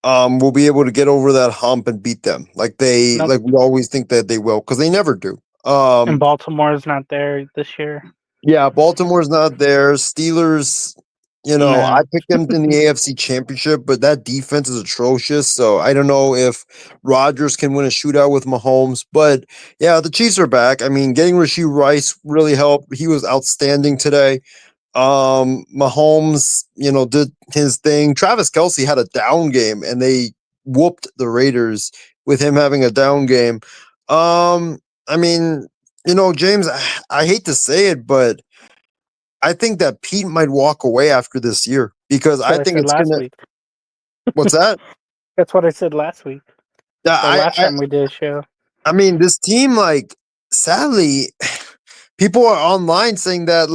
E: will be able to get over that hump and beat them like
F: Nope.
E: like we always think that they will, because they never do.
F: And Baltimore's not there this year.
E: Yeah, Baltimore's not there. Steelers,
F: No.
E: I picked them in the AFC Championship, but that defense is atrocious. So I don't know if Rodgers can win a shootout with Mahomes. But yeah, the Chiefs are back. I mean, getting Rashee Rice really helped. He was outstanding today. Mahomes, did his thing. Travis Kelce had a down game, and they whooped the Raiders with him having a down game. I mean, James, I hate to say it, but I think that Pete might walk away after this year because I think it's gonna.
F: Week.
E: What's that?
F: That's what I said last week.
E: Yeah,
F: last time we did a show.
E: I mean, this team, sadly, people are online saying that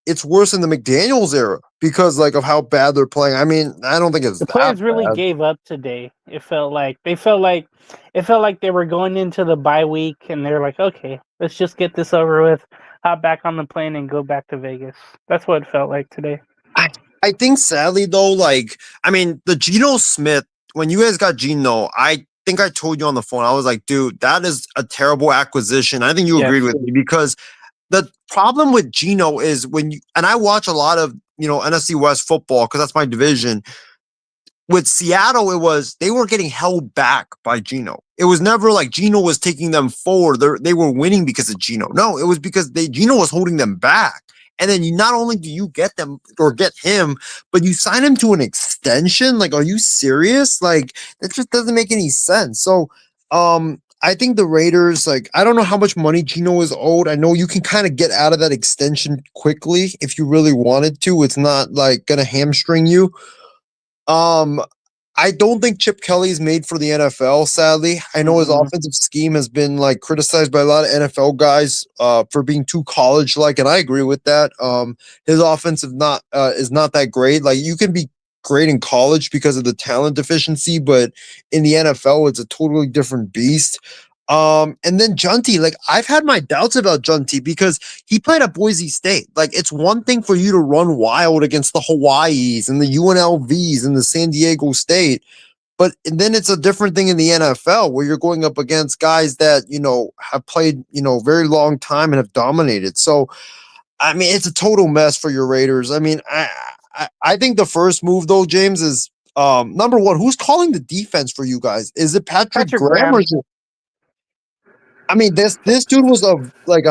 E: it's worse than the McDaniels era because of how bad they're playing. I mean, I don't think it's
F: the players really gave up today. It felt like they were going into the bye week and they're like, okay, let's just get this over with. Hop back on the plane and go back to Vegas. That's what it felt like today.
E: I think sadly though, the Geno Smith, when you guys got Geno, I think I told you on the phone, I was like, dude, that is a terrible acquisition. I think you agreed with me because the problem with Geno is and I watch a lot of, NFC West football because that's my division. With Seattle, they were getting held back by Geno. It was never like Geno was taking them forward. They were winning because of Geno. No, it was because Geno was holding them back. And then not only do you get them or get him, but you sign him to an extension. Are you serious? That just doesn't make any sense. So, I think the Raiders, I don't know how much money Geno is owed. I know you can kind of get out of that extension quickly if you really wanted to. It's not going to hamstring you. I don't think Chip Kelly is made for the NFL, sadly. I know his offensive scheme has been criticized by a lot of NFL guys for being too college-like, and I agree with that. His offensive is not that great. You can be great in college because of the talent deficiency, but in the NFL, it's a totally different beast. And then Junty, I've had my doubts about Junty because he played at Boise State. It's one thing for you to run wild against the Hawaiis and the UNLVs and the San Diego State, but then it's a different thing in the NFL where you're going up against guys that, have played, very long time and have dominated. So, I mean, it's a total mess for your Raiders. I mean, I think the first move though, James, is number one, who's calling the defense for you guys? Is it Patrick Graham? I mean, this dude was a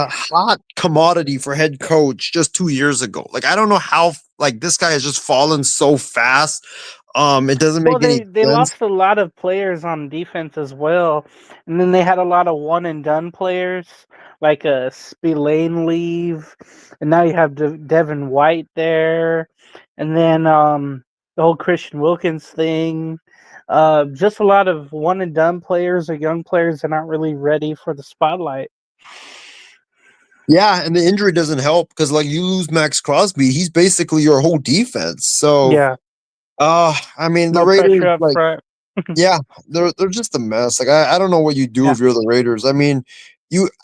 E: hot commodity for head coach just 2 years ago. Like, I don't know how like this guy has just fallen so fast. It doesn't
F: Well,
E: make any
F: they
E: sense.
F: lost a lot of players on defense as well, and then they had a lot of one and done players like Spillane leave, and now you have Devin White there, and then the whole Christian Wilkins thing. Just a lot of one and done players or young players that aren't really ready for the spotlight.
E: Yeah, and the injury doesn't help because like you lose Max Crosby, he's basically your whole defense. So,
F: Yeah,
E: I mean, the
F: no
E: Raiders
F: pressure up
E: like
F: front.
E: yeah, they're just a mess. Like I don't know what you do
F: Yeah.
E: if you're the Raiders. I mean,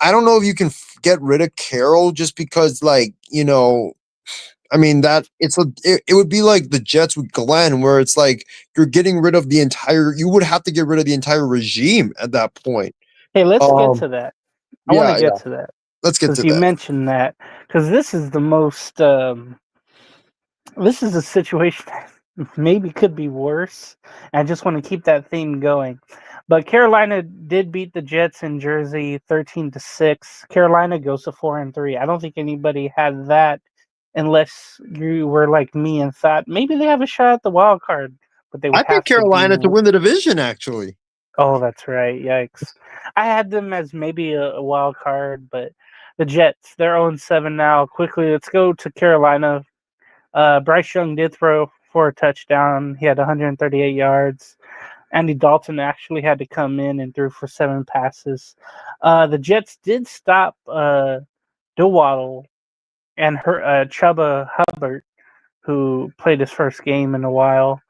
E: I don't know if you can get rid of Carroll just because like, I mean that it would be like the Jets with Glenn where it's like you're getting rid of you would have to get rid of the entire regime at that point.
F: Hey, let's get
E: Um
F: to that. I want to
E: yeah,
F: get
E: yeah.
F: to that
E: Let's get
F: because
E: to
F: you
E: that.
F: mentioned that because this is the most. This is a situation that maybe could be worse. I just want to keep that theme going. But Carolina did beat the Jets in Jersey 13-6. Carolina goes to 4-3. I don't think anybody had that unless you were like me and thought maybe they have a shot at the wild card, but they would
E: I picked
F: have to be.
E: Carolina to win the division actually.
F: Oh, that's right. Yikes. I had them as maybe a wild card, but the Jets, they're 0-7 now. Quickly, let's go to Carolina. Bryce Young did throw for a touchdown. He had 138 yards. Andy Dalton actually had to come in and threw for 7 passes. The Jets did stop Waddle and Chuba Hubbard, who played his first game in a while.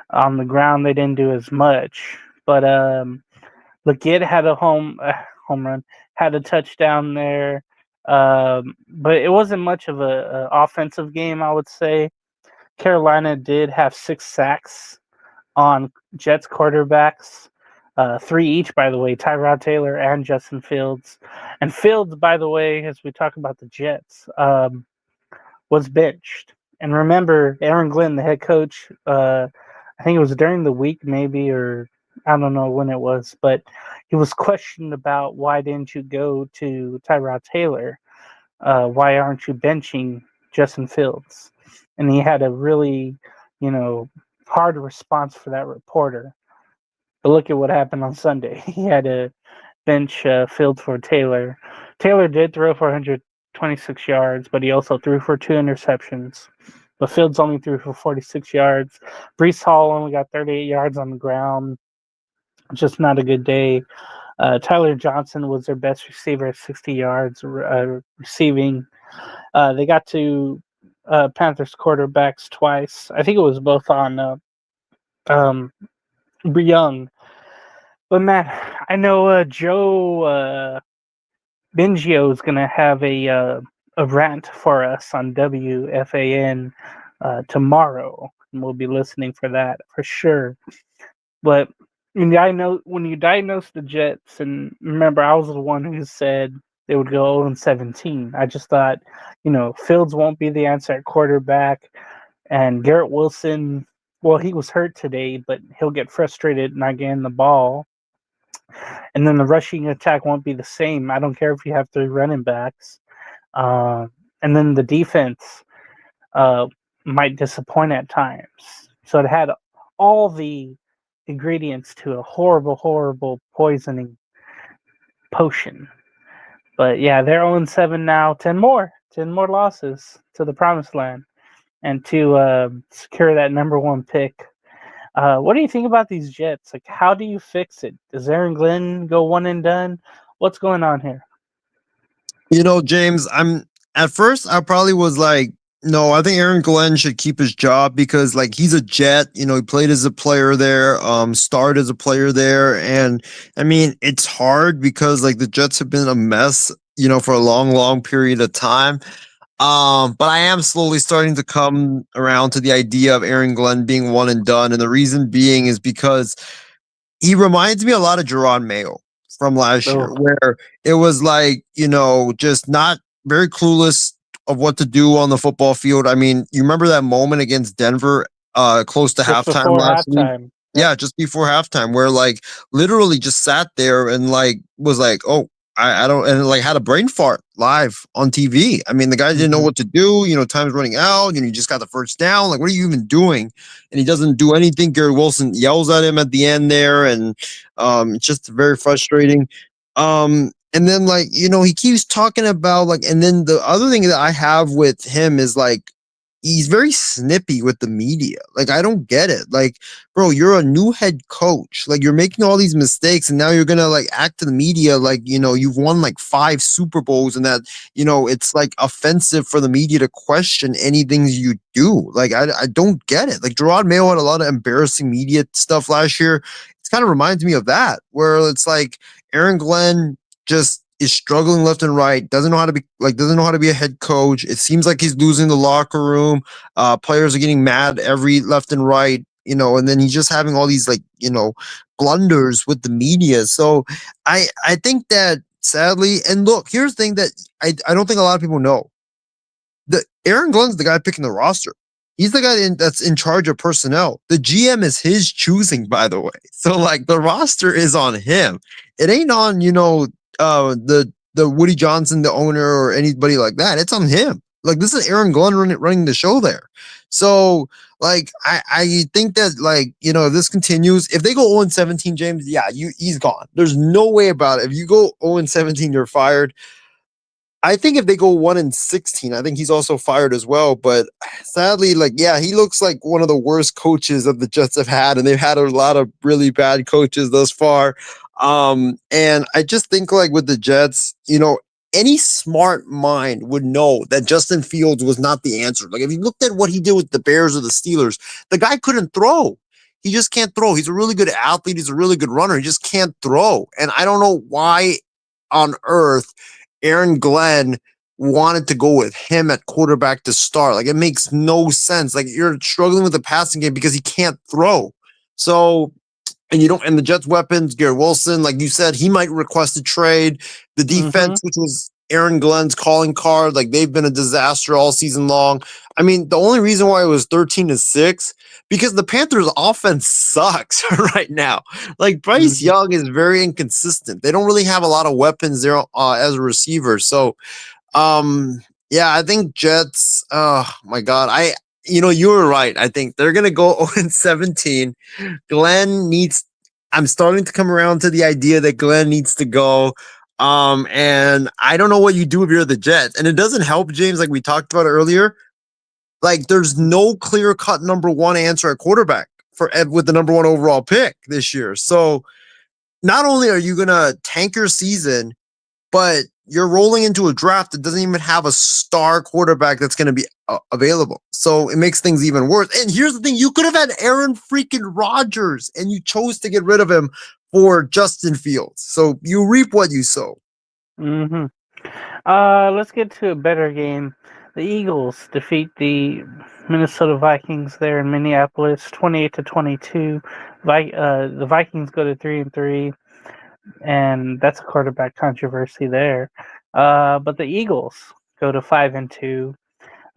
F: On the ground, they didn't do as much, but Leggett had a home run, had a touchdown there. But it wasn't much of a offensive game, I would say. Carolina did have 6 sacks on Jets quarterbacks, 3 each, by the way, Tyrod Taylor and Justin Fields. And Fields, by the way, as we talk about the Jets, was benched. And remember, Aaron Glenn, the head coach, I think it was during the week, maybe, or I don't know when it was, but he was questioned about why didn't you go to Tyrod Taylor? Why aren't you benching Justin Fields? And he had a really, hard response for that reporter. But look at what happened on Sunday. He had to bench Fields for Taylor. Taylor did throw for 126 yards, but he also threw for 2 interceptions. But Fields only threw for 46 yards. Breece Hall only got 38 yards on the ground. Just not a good day. Tyler Johnson was their best receiver at 60 yards receiving. They got to Panthers quarterbacks twice. I think it was both on Young. But man, I know Joe Bengio is going to have a rant for us on WFAN tomorrow, and we'll be listening for that for sure. But when you diagnose the Jets, and remember, I was the one who said they would go 0-17. I just thought, Fields won't be the answer at quarterback, and Garrett Wilson, well, he was hurt today, but he'll get frustrated not getting the ball. And then the rushing attack won't be the same. I don't care if you have 3 running backs. And then the defense might disappoint at times. So it had all the ingredients to a horrible, horrible poisoning potion. But yeah, they're 0-7 now. 10 more losses to the promised land, and to secure that number 1 pick. What do you think about these Jets? Like, how do you fix it? Does Aaron Glenn go one and done? What's going on here?
E: James, at first I probably was like, no, I think Aaron Glenn should keep his job because like he's a Jet, he played as a player there, started as a player there. And I mean, it's hard because like the Jets have been a mess, for a long, long period of time. But I am slowly starting to come around to the idea of Aaron Glenn being one and done. And the reason being is because he reminds me a lot of Jerron Mayo from last year, where it was like, just not very clueless of what to do on the football field. I mean, you remember that moment against Denver, close to
F: Just
E: halftime last week?
F: halftime.
E: Yeah, just before halftime, where like literally just sat there and like was like, oh, I don't, and like had a brain fart live on TV. I mean, the guy didn't know what to do. Time's running out. You just got the first down. Like, what are you even doing? And he doesn't do anything. Gary Wilson yells at him at the end there, and it's just very frustrating. And then he keeps talking about and then the other thing that I have with him is he's very snippy with the media. I don't get it. Bro, you're a new head coach. You're making all these mistakes, and now you're gonna act to the media you've won 5 Super Bowls, and that it's offensive for the media to question anything you do. I don't get it. Gerard Mayo had a lot of embarrassing media stuff last year. It kind of reminds me of that, where it's Aaron Glenn just is struggling left and right, doesn't know how to be a head coach. It seems like he's losing the locker room. Players are getting mad every left and right, and then he's just having all these blunders with the media. So I think that sadly, and look, here's the thing that I don't think a lot of people know. Aaron Glenn's the guy picking the roster. He's the guy that's in charge of personnel. The GM is his choosing, by the way. So the roster is on him. It ain't on, the Woody Johnson, the owner, or anybody like that. It's on him. This is Aaron Glenn running the show there. So I think that if this continues, if they go 0-17, James, yeah, he's gone. There's no way about it. If you go 0-17, you're fired. I think if they go 1-16, I think he's also fired as well. But sadly, he looks like one of the worst coaches that the Jets have had, and they've had a lot of really bad coaches thus far. And I just think with the Jets, any smart mind would know that Justin Fields was not the answer. If you looked at what he did with the Bears or the Steelers, the guy couldn't throw. He just can't throw. He's a really good athlete. He's a really good runner. He just can't throw. And I don't know why on earth Aaron Glenn wanted to go with him at quarterback to start. It makes no sense. You're struggling with the passing game because he can't throw. So, and the Jets' weapons, Garrett Wilson, like you said, he might request a trade. The defense, which was Aaron Glenn's calling card, they've been a disaster all season long. I mean, the only reason why it was 13-6 because the Panthers' offense sucks right now. Bryce Young is very inconsistent. They don't really have a lot of weapons there as a receiver. So, yeah, I think Jets. Oh my God, you were right. I think they're gonna go 0-17. Glenn needs. I'm starting to come around to the idea that Glenn needs to go. And I don't know what you do if you're the Jets. And it doesn't help, James, like we talked about earlier. There's no clear-cut number one answer at quarterback with the number one overall pick this year. So not only are you gonna tank your season, but you're rolling into a draft that doesn't even have a star quarterback that's going to be available. So it makes things even worse. And here's the thing. You could have had Aaron freaking Rodgers, and you chose to get rid of him for Justin Fields. So you reap what you sow.
F: Let's get to a better game. The Eagles defeat the Minnesota Vikings there in Minneapolis, 28-22. The Vikings go to 3-3. And that's a quarterback controversy there. But the Eagles go to 5-2.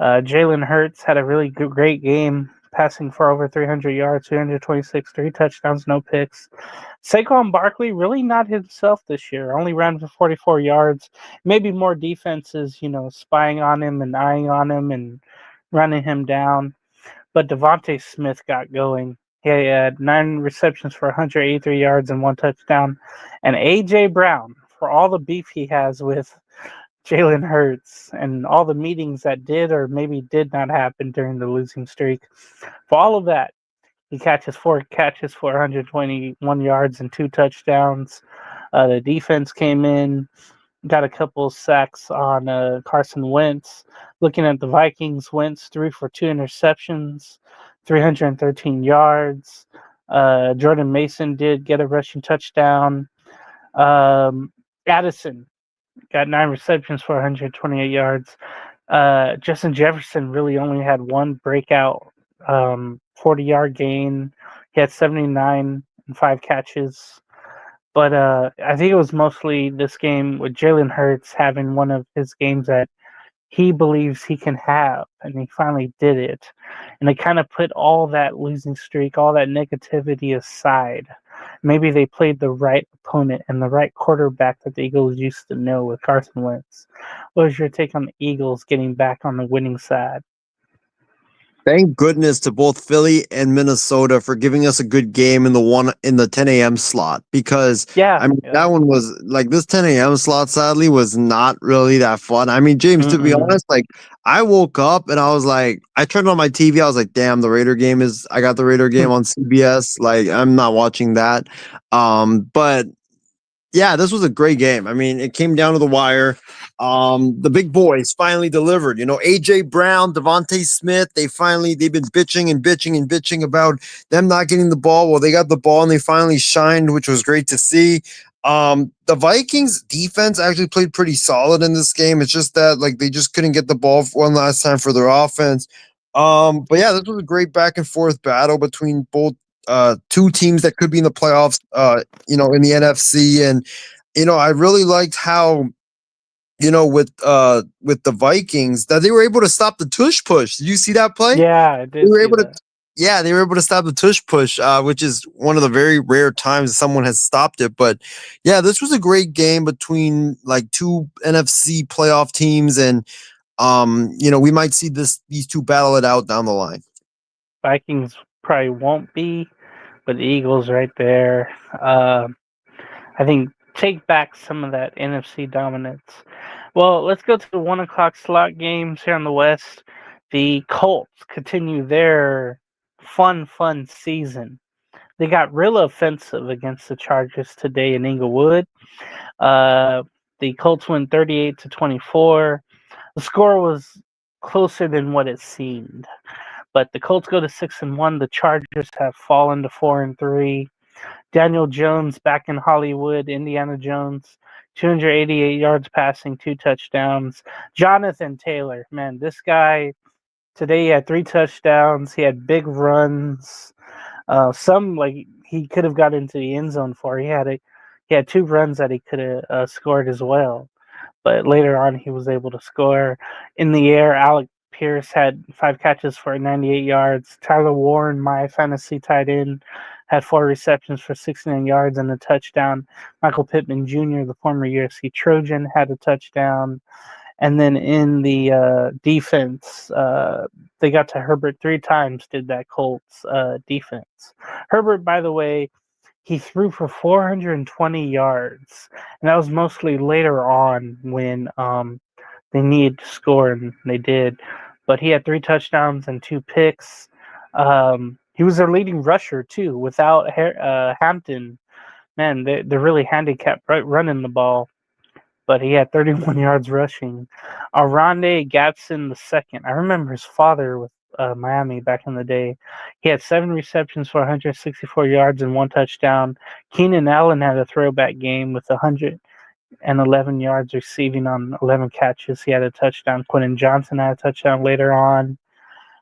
F: Jalen Hurts had a really great game, passing for over 300 yards, 226, 3 touchdowns, no picks. Saquon Barkley really not himself this year. Only ran for 44 yards. Maybe more defenses, spying on him and eyeing on him and running him down. But Devontae Smith got going. He had 9 receptions for 183 yards and 1 touchdown. And A.J. Brown, for all the beef he has with Jalen Hurts and all the meetings that did or maybe did not happen during the losing streak, for all of that, he catches 4 catches for 121 yards and 2 touchdowns. The defense came in, got a couple sacks on Carson Wentz. Looking at the Vikings, Wentz threw for 2 interceptions, 313 yards. Jordan Mason did get a rushing touchdown. Addison got 9 receptions for 128 yards. Justin Jefferson really only had 1 breakout 40-yard gain. He had 79 and 5 catches. But I think it was mostly this game with Jalen Hurts having one of his games that he believes he can have, and he finally did it. And it kind of put all that losing streak, all that negativity aside. maybe they played the right opponent and the right quarterback that the Eagles used to know with Carson Wentz. What was your take on the Eagles getting back on the winning side?
E: Thank goodness to both Philly and Minnesota for giving us a good game in the 10 a.m. slot, because
F: Yeah,
E: that one was like, this 10 a.m. slot sadly was not really that fun. I mean, James, to be honest, like, I woke up and I was like, I turned on my TV. I was like, damn, I got the Raider game on CBS. Like, I'm not watching that. But yeah, this was a great game. I mean, it came down to the wire. The big boys finally delivered. AJ Brown, Devontae Smith, they've been bitching about them not getting the ball. Well, they got the ball and they finally shined, which was great to see. The Vikings defense actually played pretty solid in this game. It's just that, like, they just couldn't get the ball one last time for their offense. But yeah, this was a great back and forth battle between both two teams that could be in the playoffs, in the NFC. And, I really liked how, with the Vikings, that they were able to stop the tush push. Did you see that play?
F: Yeah, I did.
E: They were able to. Yeah, they were able to stop the tush push, which is one of the very rare times someone has stopped it. But yeah, this was a great game between like two NFC playoff teams, and we might see these two battle it out down the line.
F: Vikings probably won't be, but the Eagles right there. I think take back some of that NFC dominance. Well, let's go to the 1 o'clock slot games here on the West. The Colts continue their fun season. They got real offensive against the Chargers today in Inglewood. The Colts win 38-24. The score was closer than what it seemed. But the Colts go to 6-1. The Chargers have fallen to 4-3. Daniel Jones back in Hollywood. Indiana Jones, 288 yards passing, 2 touchdowns. Jonathan Taylor, man, this guy today he had 3 touchdowns. He had big runs. Some like he could have got into the end zone for. He had 2 runs that he could have scored as well. But later on, he was able to score. In the air, Alec Pierce had 5 catches for 98 yards. Tyler Warren, my fantasy tight end, had 4 receptions for 69 yards and a touchdown. Michael Pittman Jr., the former UFC Trojan, had a touchdown. And then in the defense, they got to Herbert 3 times, did that Colts defense. Herbert, by the way, he threw for 420 yards. And that was mostly later on when they needed to score, and they did. But he had 3 touchdowns and 2 picks. He was their leading rusher, too. Without Hampton, man, they're really handicapped running the ball. But he had 31 yards rushing. Arande Gatson II. I remember his father with Miami back in the day. He had 7 receptions for 164 yards and 1 touchdown. Keenan Allen had a throwback game with 111 yards receiving on 11 catches. He had a touchdown. Quentin Johnson had a touchdown later on.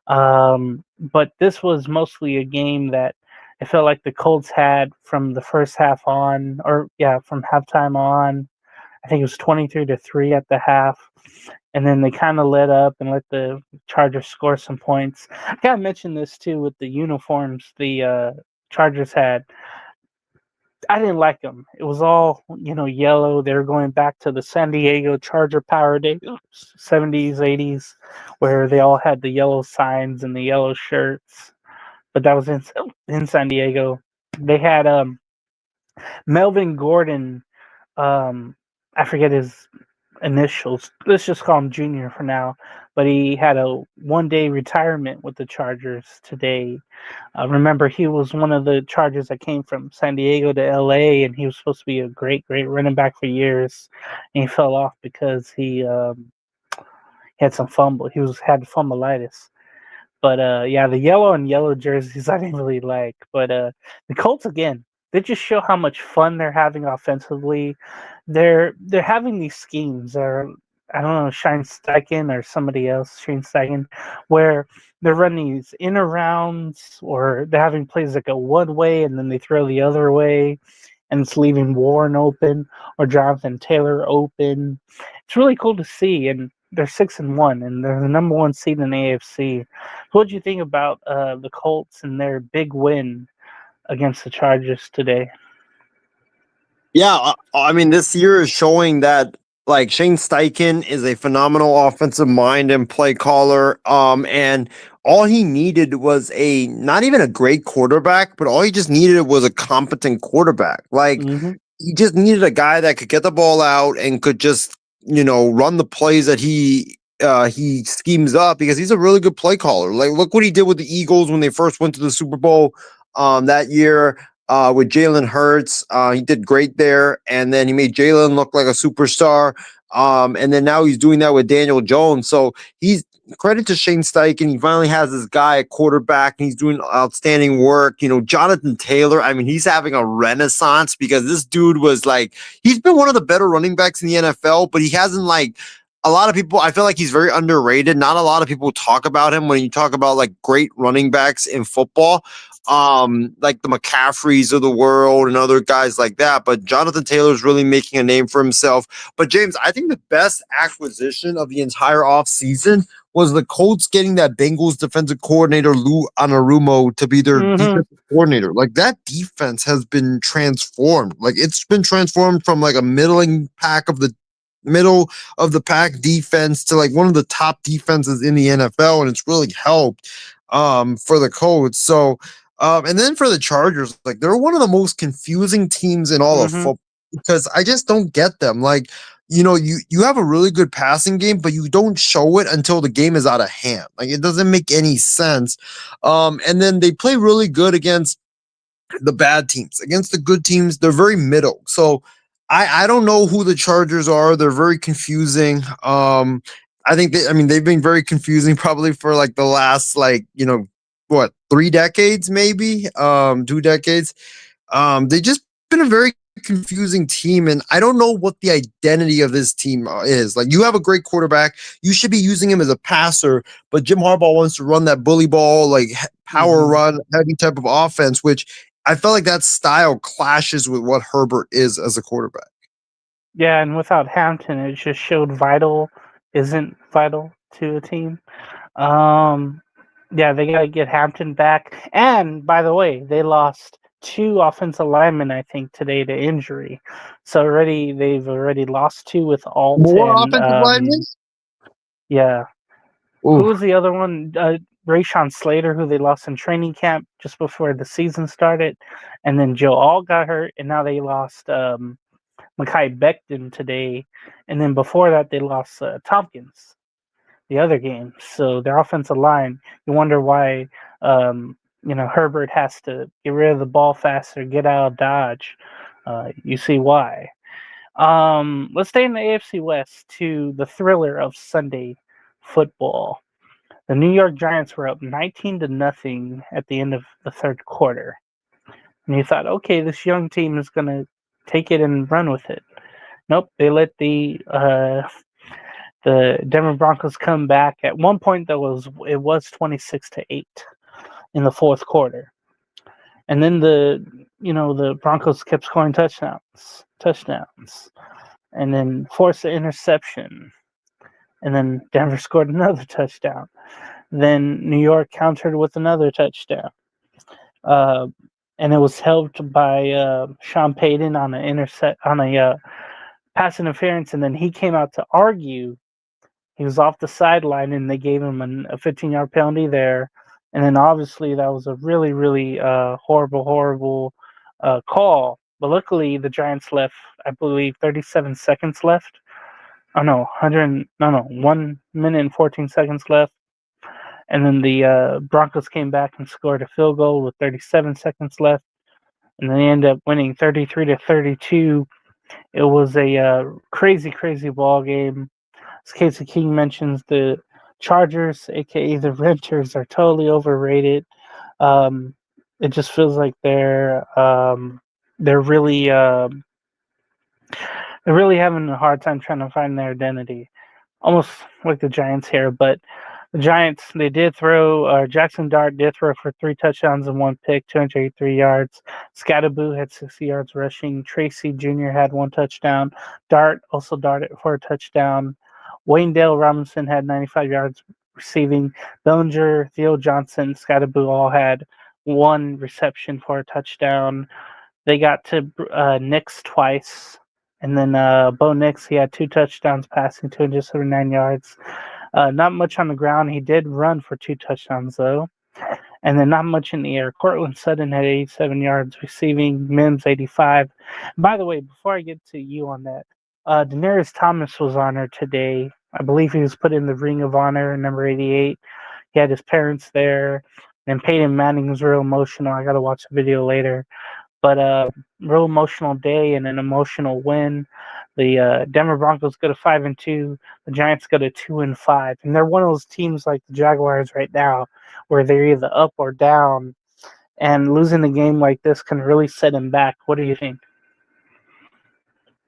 F: But this was mostly a game that it felt like the Colts had from the first half on, from halftime on. I think it was 23-3 at the half. And then they kind of let up and let the Chargers score some points. I gotta mention this too with the uniforms the Chargers had. I didn't like them. It was all, yellow. They were going back to the San Diego Charger power days, 70s, 80s, where they all had the yellow signs and the yellow shirts. But that was in San Diego. They had Melvin Gordon. I forget his initials. Let's just call him Junior for now. But he had a 1-day retirement with the Chargers today. Remember, he was one of the Chargers that came from San Diego to LA, and he was supposed to be a great running back for years. And he fell off because he had some fumble. He had fumbleitis. But the yellow jerseys I didn't really like. But the Colts, again, they just show how much fun they're having offensively. They're having these schemes. I don't know, Shane Steichen or somebody else, Shane Steichen, where they're running these inner rounds, or they're having plays that go one way and then they throw the other way, and it's leaving Warren open or Jonathan Taylor open. It's really cool to see, and they're 6-1, and they're the number 1 seed in the AFC. What do you think about the Colts and their big win against the Chargers today.
E: Yeah, I mean, this year is showing that like Shane Steichen is a phenomenal offensive mind and play caller. And all he needed was not even a great quarterback, but all he just needed was a competent quarterback. Like he just needed a guy that could get the ball out and could just, run the plays that he schemes up, because he's a really good play caller. Like, look what he did with the Eagles when they first went to the Super Bowl that year. With Jalen Hurts. He did great there, and then he made Jalen look like a superstar. And then now he's doing that with Daniel Jones. So he's credit to Shane Steichen. He finally has this guy at quarterback, and he's doing outstanding work. Jonathan Taylor, I mean, he's having a renaissance, because this dude was like, he's been one of the better running backs in the NFL, but he hasn't a lot of people, I feel like he's very underrated. Not a lot of people talk about him when you talk about like great running backs in football. Like the McCaffreys of the world and other guys like that. But Jonathan Taylor's really making a name for himself. But James, I think the best acquisition of the entire offseason was the Colts getting that Bengals defensive coordinator Lou Anarumo to be their defensive coordinator. Like, that defense has been transformed. Like, it's been transformed from like a middle of the pack defense to like one of the top defenses in the NFL, and it's really helped for the Colts. So and then for the Chargers, like, they're one of the most confusing teams in all of football, because I just don't get them. Like, you have a really good passing game, but you don't show it until the game is out of hand. Like, it doesn't make any sense. And then they play really good against the bad teams. Against the good teams, they're very middle. So I don't know who the Chargers are. They're very confusing. I think they've been very confusing probably for like the last 3 decades, maybe 2 decades. They just been a very confusing team, and I don't know what the identity of this team is. Like, you have a great quarterback, you should be using him as a passer, but Jim Harbaugh wants to run that bully ball, like power run, heavy type of offense, which I felt like that style clashes with what Herbert is as a quarterback.
F: Yeah, and without Hampton, it just showed vital isn't vital to a team. Yeah, they got to get Hampton back. And, by the way, they lost 2 offensive linemen, I think, today to injury. So they've already lost 2 with Alt.
E: More offensive linemen?
F: Yeah.
E: Ooh.
F: Who was the other one? Rashawn Slater, who they lost in training camp just before the season started. And then Joe Alt got hurt, and now they lost Mekhi Becton today. And then before that, they lost Tompkins the other game. So their offensive line, you wonder why Herbert has to get rid of the ball faster, get out of Dodge. You see why. Let's stay in the AFC West to the thriller of Sunday football. The New York Giants were up 19-0 at the end of the third quarter. And you thought, okay, this young team is going to take it and run with it. Nope, they let the Denver Broncos come back. At one point, it was 26-8 in the fourth quarter. And then the Broncos kept scoring touchdowns, and then forced an interception. And then Denver scored another touchdown. Then New York countered with another touchdown. And it was helped by Sean Payton on a pass interference, and then he came out to argue. He was off the sideline, and they gave him a 15-yard penalty there. And then obviously that was a really, really horrible call. But luckily the Giants left, I believe, 37 seconds left. 1 minute and 14 seconds left. And then the Broncos came back and scored a field goal with 37 seconds left. And then they ended up winning 33-32. It was a crazy, crazy ball game. As Casey King mentions, the Chargers, a.k.a. the Renters, are totally overrated. It just feels like they're really having a hard time trying to find their identity, almost like the Giants here. But the Giants, they did throw. Jackson Dart did throw for 3 touchdowns and 1 pick, 283 yards. Scatterboo had 60 yards rushing. Tracy Jr. had 1 touchdown. Dart also darted for a touchdown. Wayndale Robinson had 95 yards receiving. Bellinger, Theo Johnson, Scatterboo all had 1 reception for a touchdown. They got to Nix twice. And then Bo Nix, he had 2 touchdowns passing, 279 yards. Not much on the ground. He did run for 2 touchdowns, though. And then not much in the air. Cortland Sutton had 87 yards receiving, Mims 85. By the way, before I get to you on that, Daenerys Thomas was honored today. I believe he was put in the Ring of Honor, number 88. He had his parents there. And Peyton Manning was real emotional. I got to watch the video later. But real emotional day and an emotional win. The Denver Broncos go to 5-2. The Giants go to 2-5, and they're one of those teams like the Jaguars right now, where they're either up or down. And losing a game like this can really set them back. What do you think?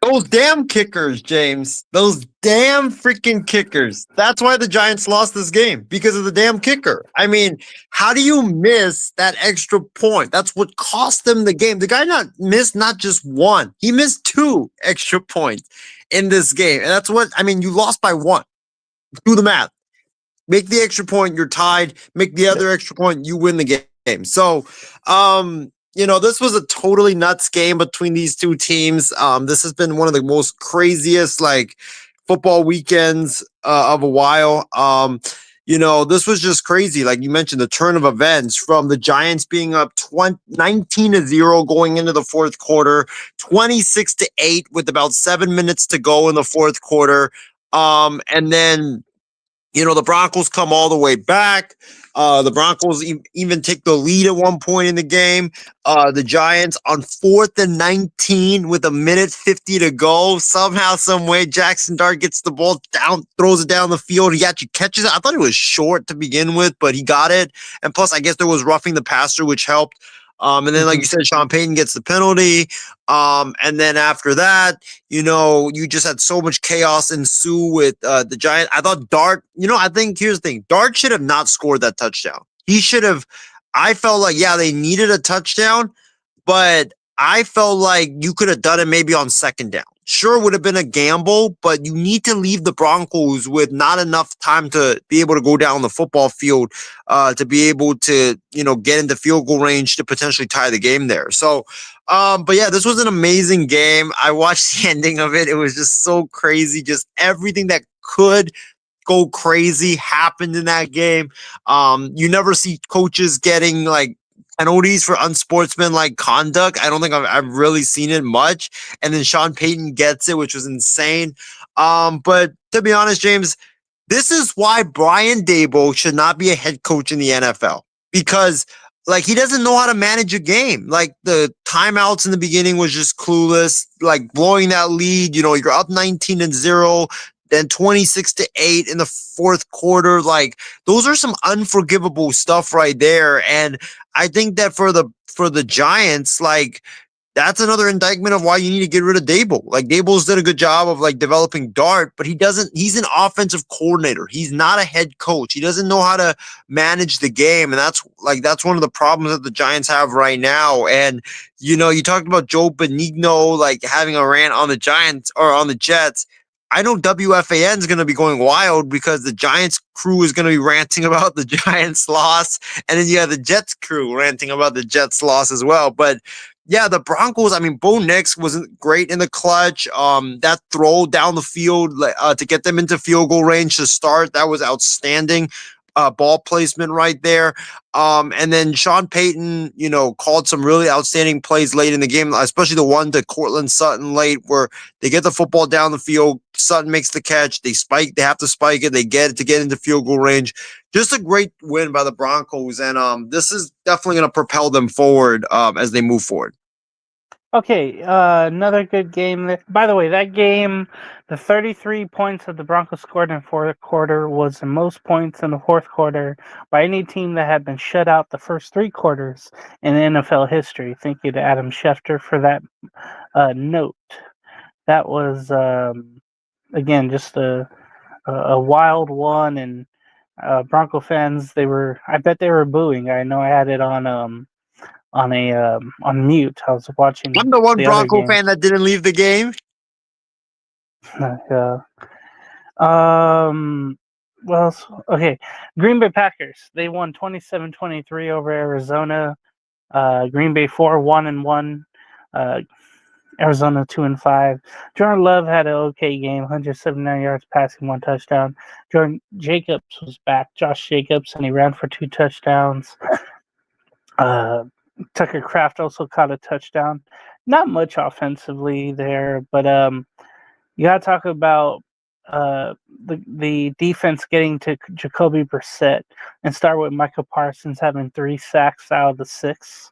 E: Those damn kickers, James. Those damn freaking kickers. That's why the Giants lost this game, because of the damn kicker. I mean, how do you miss that extra point? That's what cost them the game. The guy missed not just 1. He missed 2 extra points in this game. And that's what, I mean, you lost by 1. Do the math. Make the extra point, you're tied. Make the other extra point, you win the game. So, this was a totally nuts game between these two teams. This has been one of the most craziest football weekends of a while. This was just crazy. Like you mentioned, the turn of events from the Giants being up 19-0 going into the fourth quarter, 26-8 with about 7 minutes to go in the fourth quarter. And then the Broncos come all the way back. The Broncos even take the lead at one point in the game. The Giants on 4th and 19 with 1:50 to go. Somehow, some way, Jackson Dart gets the ball down, throws it down the field. He actually catches it. I thought it was short to begin with, but he got it. And plus, I guess there was roughing the passer, which helped. And then, like you said, Sean Payton gets the penalty. And then after that, you just had so much chaos ensue with the Giants. I thought Dart, I think here's the thing. Dart should have not scored that touchdown. He should have. I felt like, they needed a touchdown, but I felt like you could have done it maybe on 2nd down. Sure, would have been a gamble, but you need to leave the Broncos with not enough time to be able to go down the football field, to be able to, get into field goal range to potentially tie the game there. So, but yeah, this was an amazing game. I watched the ending of it. It was just so crazy. Just everything that could go crazy happened in that game. You never see coaches getting penalties for unsportsmanlike conduct. I don't think I've really seen it much. And then Sean Payton gets it, which was insane. But to be honest, James, this is why Brian Daboll should not be a head coach in the NFL, because he doesn't know how to manage a game. The timeouts in the beginning was just clueless. Blowing that lead, you're up 19-0. Then 26-8 in the fourth quarter. Those are some unforgivable stuff right there. And I think that for the Giants, that's another indictment of why you need to get rid of Daboll. Daboll's did a good job of developing Dart, but he's an offensive coordinator. He's not a head coach. He doesn't know how to manage the game. And that's one of the problems that the Giants have right now. And, you talked about Joe Benigno, having a rant on the Giants or on the Jets. I know WFAN is going to be going wild because the Giants crew is going to be ranting about the Giants loss. And then you have the Jets crew ranting about the Jets loss as well. But yeah, the Broncos, Bo Nix wasn't great in the clutch. That throw down the field to get them into field goal range to start, that was outstanding. Ball placement right there. And then Sean Payton, called some really outstanding plays late in the game, especially the one to Cortland Sutton late where they get the football down the field. Sutton makes the catch. They have to spike it. They get it to get into field goal range. Just a great win by the Broncos. And this is definitely going to propel them forward as they move forward.
F: Okay, another good game. By the way, that game, the 33 points that the Broncos scored in the fourth quarter was the most points in the fourth quarter by any team that had been shut out the first 3 quarters in NFL history. Thank you to Adam Schefter for that note. That was, again, just a wild one, and Bronco fans, I bet they were booing. I know I had it on mute. I was watching.
E: I'm the one Bronco fan that didn't leave the game.
F: Well, okay. Green Bay Packers, they won 27-23 over Arizona. Green Bay 4-1-1. Arizona 2-5. Jordan Love had an okay game, 179 yards passing, 1 touchdown. Jordan Jacobs was back, Josh Jacobs, and he ran for 2 touchdowns. Tucker Kraft also caught a touchdown. Not much offensively there, but you got to talk about the defense getting to Jacoby Brissett and start with Michael Parsons having 3 sacks out of the 6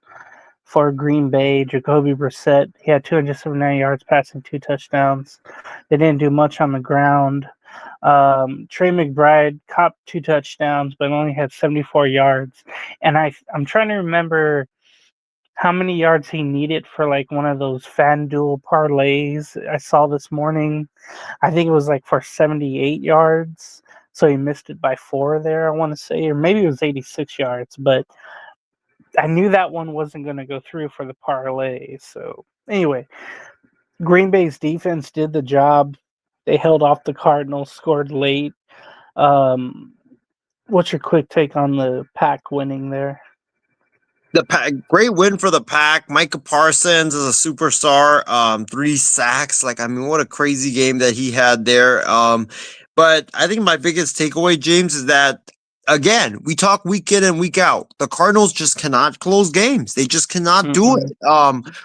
F: for Green Bay. Jacoby Brissett, he had 279 yards passing, 2 touchdowns. They didn't do much on the ground. Trey McBride caught 2 touchdowns, but only had 74 yards. And I'm trying to remember how many yards he needed for like one of those FanDuel parlays I saw this morning. I think it was like for 78 yards. So he missed it by 4 there, I want to say. Or maybe it was 86 yards, but I knew that one wasn't going to go through for the parlay. So anyway, Green Bay's defense did the job. They held off the Cardinals, scored late. What's your quick take on the Pack winning there?
E: The Pack, great win for the Pack. Micah Parsons is a superstar. 3 sacks. Like, I mean, what a crazy game that he had there. But I think my biggest takeaway, James, is that, again, we talk week in and week out. The Cardinals just cannot close games. They just cannot do it.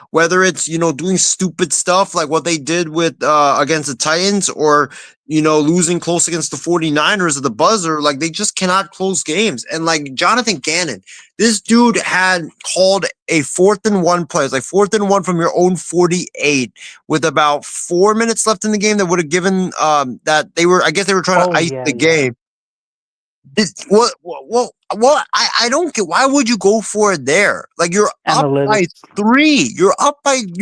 E: Whether it's, doing stupid stuff like what they did with against the Titans, or, losing close against the 49ers at the buzzer, like, they just cannot close games. And like Jonathan Gannon, this dude had called a 4th and 1 play. It's like 4th and 1 from your own 48 with about 4 minutes left in the game that would have given that they were trying to ice the game. I don't get, why would you go for it there? Like, you're up by 3. You're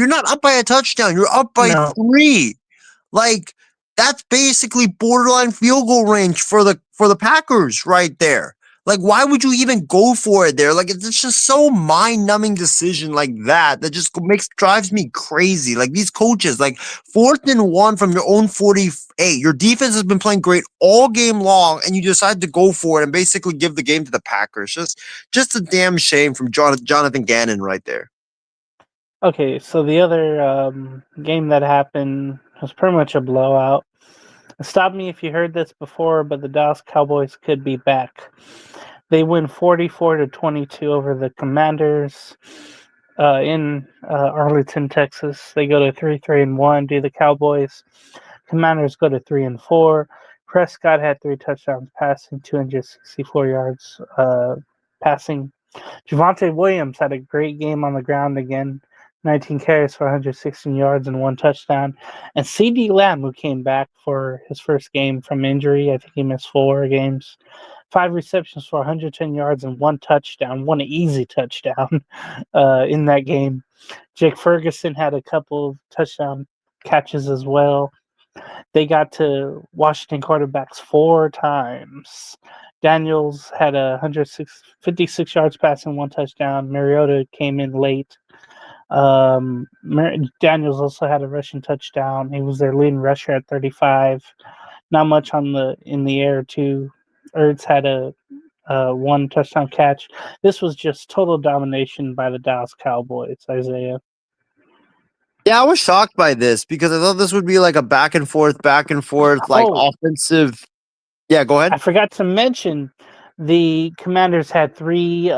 E: not up by a touchdown. You're up by 3. Like, that's basically borderline field goal range for the Packers right there. Like, why would you even go for it there? Like, it's just so mind-numbing decision like that just drives me crazy. Like, these coaches, like, 4th and 1 from your own 48. Your defense has been playing great all game long, and you decide to go for it and basically give the game to the Packers. Just a damn shame from Jonathan Gannon right there.
F: Okay, so the other game that happened was pretty much a blowout. Stop me if you heard this before, but the Dallas Cowboys could be back. They win 44-22 over the Commanders in Arlington, Texas. They go to 3-1. Do the Cowboys? Commanders go to 3-4. Prescott had 3 touchdowns passing, 264 yards passing. Javonte Williams had a great game on the ground again. 19 carries for 116 yards and 1 touchdown. And CeeDee Lamb, who came back for his first game from injury, I think he missed 4 games. 5 receptions for 110 yards and 1 touchdown, 1 easy touchdown in that game. Jake Ferguson had a couple of touchdown catches as well. They got to Washington quarterbacks 4 times. Daniels had 156 yards passing, 1 touchdown. Mariota came in late. Daniels also had a rushing touchdown. He was their leading rusher at 35. Not much in the air too. Ertz had a 1 touchdown catch. This was just total domination by the Dallas Cowboys, Isaiah.
E: Yeah, I was shocked by this because I thought this would be like a back and forth, like offensive. Yeah, go ahead.
F: I forgot to mention the Commanders had 3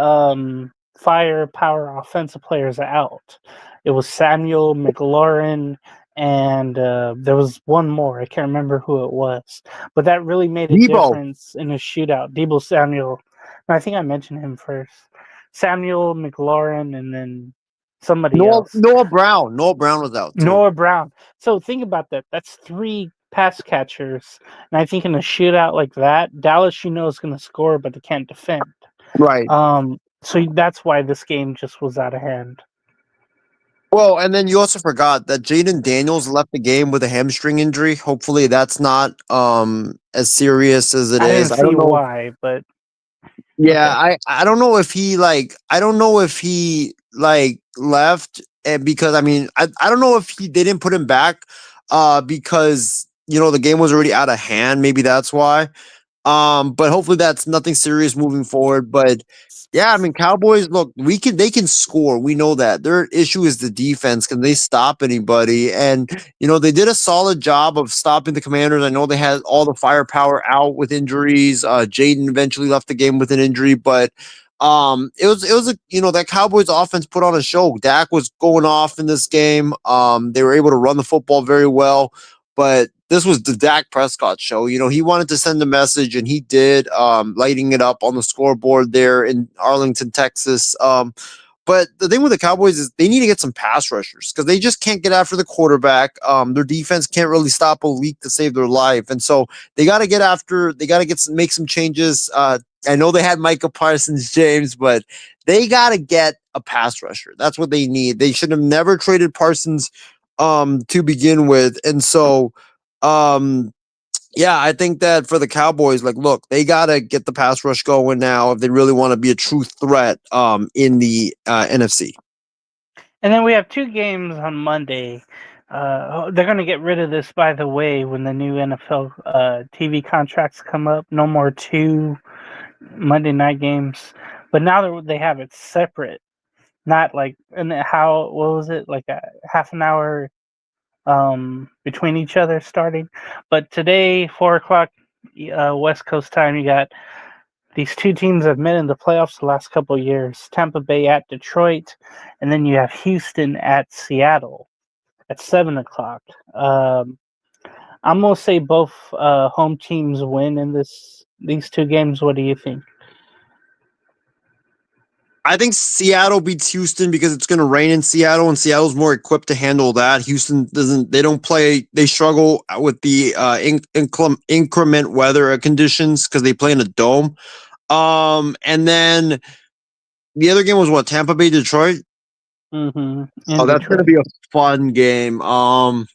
F: firepower offensive players out. It was Samuel, McLaurin, and there was one more. I can't remember who it was, but that really made a difference in a shootout. Deebo Samuel. I think I mentioned him first. Samuel, McLaurin, and then somebody else.
E: Noah Brown. Noah Brown was out too.
F: Noah Brown. So think about that. That's 3 pass catchers. And I think in a shootout like that, Dallas, is going to score, but they can't defend.
E: Right.
F: So that's why this game just was out of hand.
E: Well, and then you also forgot that Jaden Daniels left the game with a hamstring injury. Hopefully that's not as serious as it is.
F: I don't know why, but
E: yeah, okay. I don't know if he left, and because I don't know if they didn't put him back because the game was already out of hand. Maybe that's why. But hopefully that's nothing serious moving forward. But yeah, I mean, Cowboys, look, they can score. We know that. Their issue is the defense. Can they stop anybody? And, they did a solid job of stopping the Commanders. I know they had all the firepower out with injuries. Jaden eventually left the game with an injury, but it was that Cowboys offense put on a show. Dak was going off in this game. They were able to run the football very well, but this was the Dak Prescott show. He wanted to send a message, and he did, lighting it up on the scoreboard there in Arlington, Texas. But the thing with the Cowboys is they need to get some pass rushers because they just can't get after the quarterback. Their defense can't really stop a leak to save their life, and so they got to get after. They got to make some changes. I know they had Micah Parsons James, but they got to get a pass rusher. That's what they need. They should have never traded Parsons to begin with, and so. Yeah, I think that for the Cowboys, look, they gotta get the pass rush going now if they really want to be a true threat in the NFC.
F: And then we have 2 games on Monday. They're going to get rid of this, by the way, when the new NFL TV contracts come up. No more 2 Monday night games. But now they have it separate. Not like, what was it? Like a half an hour between each other starting. But today, 4 o'clock West Coast time, you got these 2 teams that have met in the playoffs the last couple of years. Tampa Bay at Detroit, and then you have Houston at Seattle at 7 o'clock. I'm going to say both home teams win in these 2 games. What do you think?
E: I think Seattle beats Houston because it's going to rain in Seattle, and Seattle's more equipped to handle that. Houston doesn't. They don't play. They struggle with the inclement weather conditions because they play in a dome. And then the other game was what? Tampa Bay, Detroit.
F: Mm-hmm.
E: Oh, that's going to be a fun game. I'm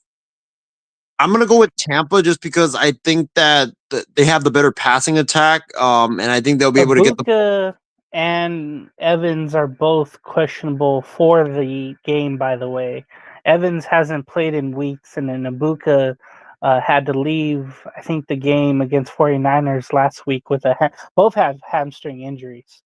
E: going to go with Tampa just because I think that they have the better passing attack. And I think they'll be able to get the.
F: And Evans are both questionable for the game, by the way. Evans hasn't played in weeks, and then Ibuka had to leave, I think, the game against 49ers last week with both have hamstring injuries.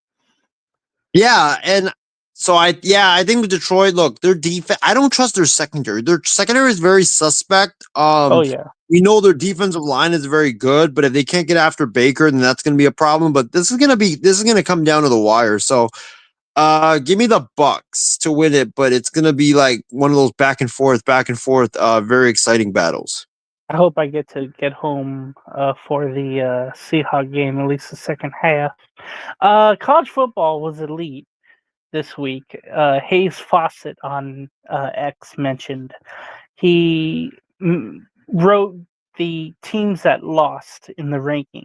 E: Yeah, and so I think with Detroit, look, their defense, I don't trust their secondary. Their secondary is very suspect.
F: Oh, yeah.
E: We know their defensive line is very good, but if they can't get after Baker, then that's going to be a problem. But this is going to come down to the wire. So, give me the Bucks to win it, but it's going to be like one of those back and forth, very exciting battles.
F: I hope I get home for the Seahawks game, at least the second half. College football was elite this week. Hayes Fawcett on X mentioned he wrote the teams that lost in the rankings.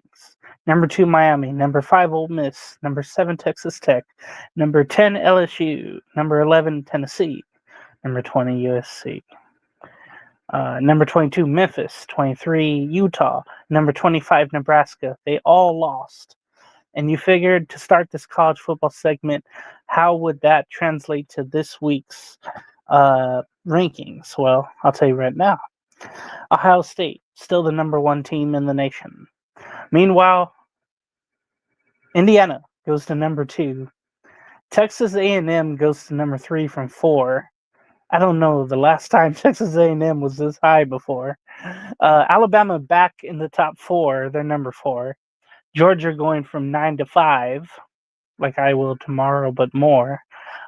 F: Number 2, Miami. Number 5, Ole Miss. Number 7, Texas Tech. Number 10, LSU. Number 11, Tennessee. Number 20, USC. Number 22, Memphis. 23, Utah. Number 25, Nebraska. They all lost. And you figured to start this college football segment, how would that translate to this week's rankings? Well, I'll tell you right now. Ohio State, still the number 1 team in the nation. Meanwhile, Indiana goes to number 2. Texas A&M goes to number 3 from 4. I don't know the last time Texas A&M was this high before. Alabama back in the top 4. They're number 4. Georgia going from 9 to 5, like I will tomorrow, but more.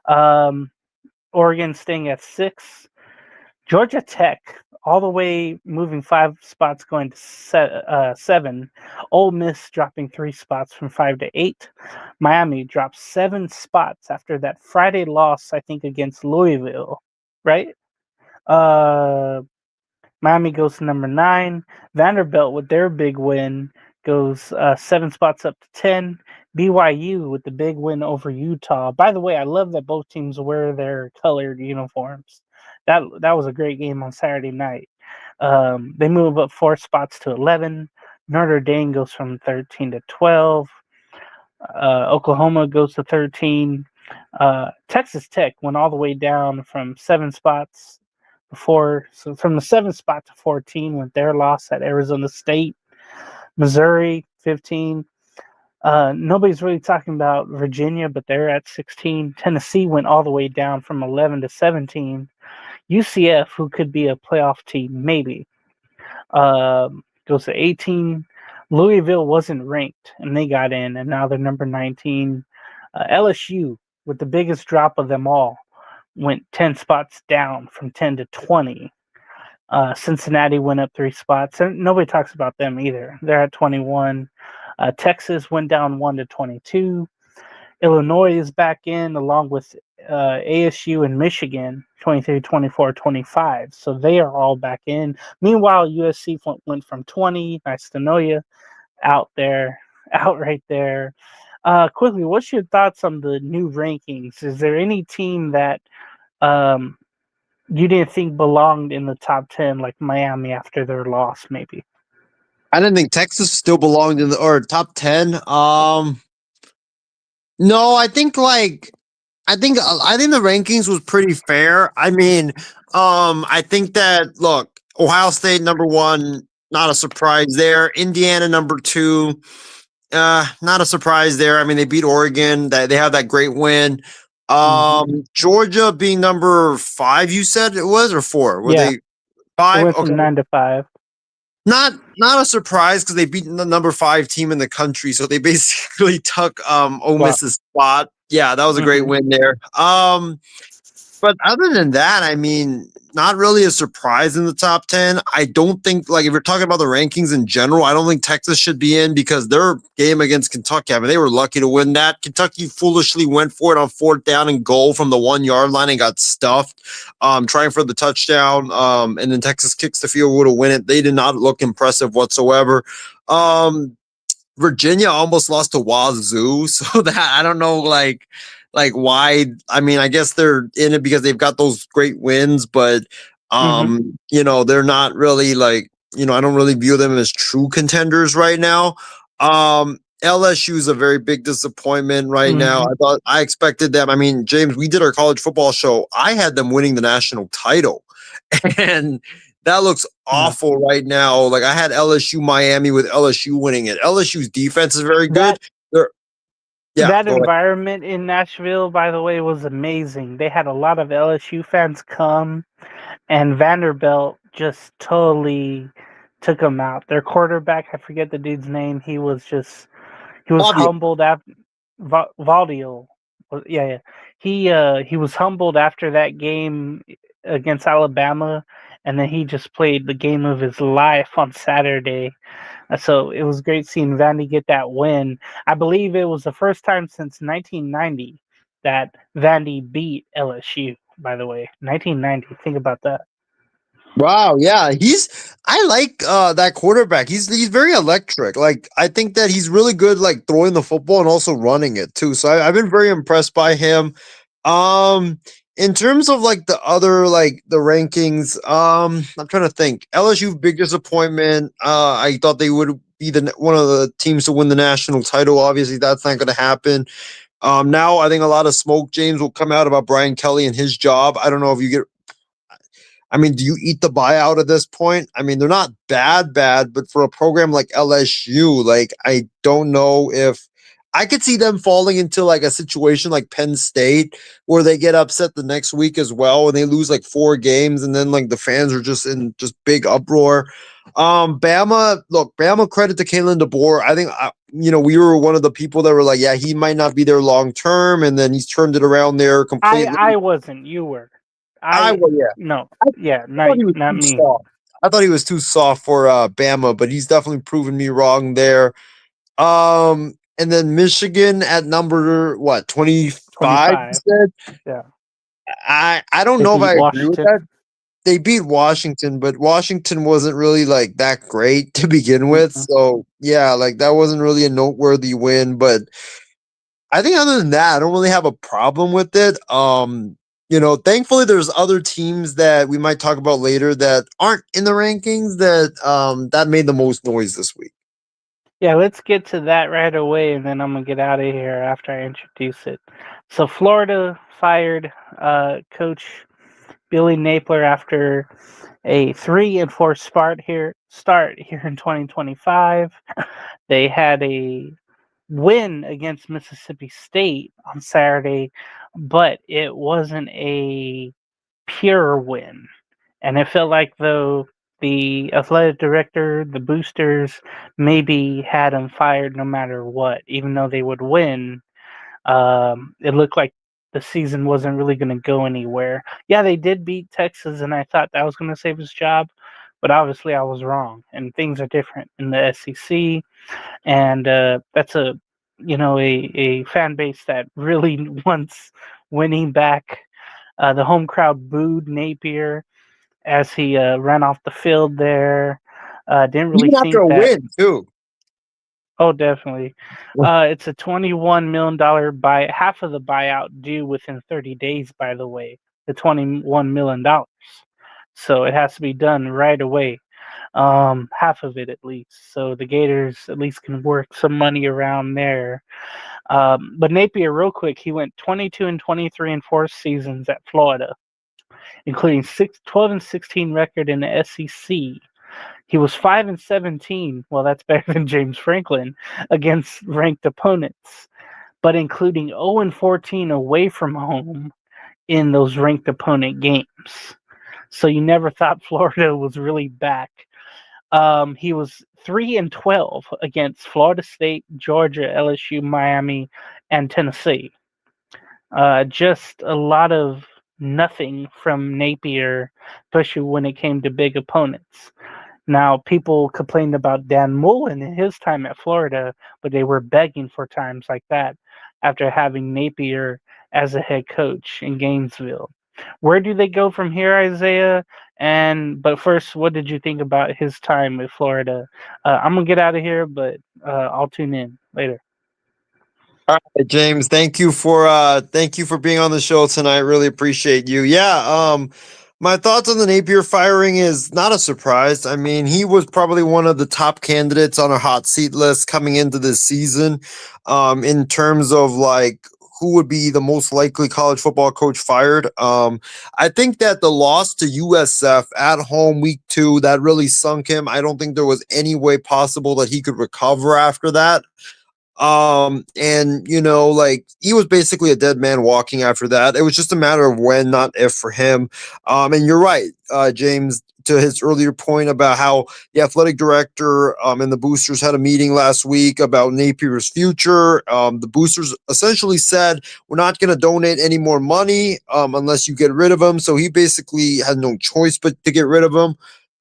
F: Oregon staying at 6. Georgia Tech all the way moving 5 spots going to 7. Ole Miss dropping 3 spots from 5 to 8. Miami drops 7 spots after that Friday loss, I think, against Louisville, right? Miami goes to number 9. Vanderbilt with their big win goes 7 spots up to 10. BYU with the big win over Utah. By the way, I love that both teams wear their colored uniforms. That was a great game on Saturday night. They move up 4 spots to 11. Notre Dame goes from 13 to 12. Oklahoma goes to 13. Texas Tech went all the way down from 7 spots before. So from the 7th spot to 14 with their loss at Arizona State. Missouri 15. Nobody's really talking about Virginia, but they're at 16. Tennessee went all the way down from 11 to 17. UCF, who could be a playoff team, maybe, goes to 18. Louisville wasn't ranked, and they got in, and now they're number 19. LSU, with the biggest drop of them all, went 10 spots down from 10 to 20. Cincinnati went up 3 spots, and nobody talks about them either. They're at 21. Texas went down 1 to 22. Illinois is back in, along with ASU and Michigan, 23, 24, 25. So they are all back in. Meanwhile, USC went from 20, nice to know you, out right there. Quickly, what's your thoughts on the new rankings? Is there any team that you didn't think belonged in the top 10, like Miami after their loss, maybe?
E: I didn't think Texas still belonged in the top 10. No, I think the rankings was pretty fair. I mean, I think that look, Ohio State number 1, not a surprise there. Indiana number 2, not a surprise there. I mean, they beat Oregon. They have that great win. Georgia being number 5, you said it was, or 4? Were they 5?
F: It went from 9 to 5.
E: Not a surprise because they beat the number 5 team in the country, so they basically took Ole Miss's spot. Yeah, that was a great win there. But other than that, I mean, not really a surprise in the top 10. I don't think, like, if you're talking about the rankings in general, I don't think Texas should be in because their game against Kentucky, I mean, they were lucky to win that. Kentucky foolishly went for it on 4th down and goal from the 1-yard line and got stuffed, trying for the touchdown. And then Texas kicks the field goal to win it. They did not look impressive whatsoever. Virginia almost lost to Wazoo, so that I don't know, like why. I mean, I guess they're in it because they've got those great wins, but you know, they're not really like, you know, I don't really view them as true contenders right now. LSU is a very big disappointment right now. I expected them. I mean, James, we did our college football show. I had them winning the national title, and that looks awful right now. Like, I had LSU Miami with LSU winning it. LSU's defense is very good.
F: That environment in Nashville, by the way, was amazing. They had a lot of LSU fans come, and Vanderbilt just totally took them out. Their quarterback, I forget the dude's name. He was humbled after Valdiel. Yeah. He was humbled after that game against Alabama, and then he just played the game of his life on Saturday. So it was great seeing Vandy get that win. I believe it was the first time since 1990 that Vandy beat LSU, by the way. 1990. Think about that.
E: Wow, yeah. I like that quarterback. He's very electric. Like, I think that he's really good, like, throwing the football and also running it too. So I've been very impressed by him. In terms of, like, the other, like, the rankings, I'm trying to think. LSU, big disappointment. I thought they would be one of the teams to win the national title. Obviously, that's not going to happen. Now I think a lot of smoke, James, will come out about Brian Kelly and his job. I don't know if you get. I mean, do you eat the buyout at this point? I mean, they're not bad, but for a program like LSU, like, I don't know if I could see them falling into, like, a situation like Penn State where they get upset the next week as well and they lose like 4 games and then, like, the fans are just in just big uproar. Bama, credit to Kalen DeBoer. I think, you know, we were one of the people that were like, yeah, he might not be there long term, and then he's turned it around there completely.
F: I wasn't. You were. No. Yeah, not me.
E: Soft. I thought he was too soft for Bama, but he's definitely proven me wrong there. And then Michigan at number 25? You said?
F: Yeah.
E: I don't know if I agree with that. They beat Washington, but Washington wasn't really, like, that great to begin with. So yeah, like, that wasn't really a noteworthy win. But I think other than that, I don't really have a problem with it. You know, thankfully there's other teams that we might talk about later that aren't in the rankings that made the most noise this week.
F: Yeah, let's get to that right away, and then I'm going to get out of here after I introduce it. So Florida fired Coach Billy Napler after a 3-4 start here in 2025. They had a win against Mississippi State on Saturday, but it wasn't a pure win. And it felt like though the athletic director, the boosters, maybe had him fired no matter what, even though they would win. It looked like the season wasn't really going to go anywhere. Yeah, they did beat Texas, and I thought that was going to save his job, but obviously I was wrong, and things are different in the SEC, and that's a fan base that really wants winning back. The home crowd booed Napier as he ran off the field there. Didn't really
E: Even
F: think
E: after a
F: that.
E: win, too.
F: Oh, definitely. It's a $21 million half of the buyout due within 30 days, by the way, the $21 million. So it has to be done right away. Half of it at least. So the Gators at least can work some money around there. But Napier, real quick, he went 22-23 in 4 seasons at Florida, including 12-16 record in the SEC. He was 5-17. Well, that's better than James Franklin against ranked opponents, but including 0-14 away from home in those ranked opponent games. So you never thought Florida was really back. He was 3-12 against Florida State, Georgia, LSU, Miami, and Tennessee. Just a lot of nothing from Napier, especially when it came to big opponents. Now, people complained about Dan Mullen in his time at Florida, but they were begging for times like that after having Napier as a head coach in Gainesville. Where do they go from here, Isaiah? But first, what did you think about his time with Florida? I'm gonna get out of here, but I'll tune in later.
E: All right, James, thank you for being on the show tonight. Really appreciate you. Yeah, my thoughts on the Napier firing is not a surprise. I mean, he was probably one of the top candidates on a hot seat list coming into this season, in terms of like who would be the most likely college football coach fired. I think that the loss to USF at home week 2, that really sunk him. I don't think there was any way possible that he could recover after that. And like he was basically a dead man walking after that. It was just a matter of when, not if, for him. And you're right, James, to his earlier point about how the athletic director and the boosters had a meeting last week about Napier's future. The boosters essentially said, we're not going to donate any more money unless you get rid of him. So he basically had no choice but to get rid of him.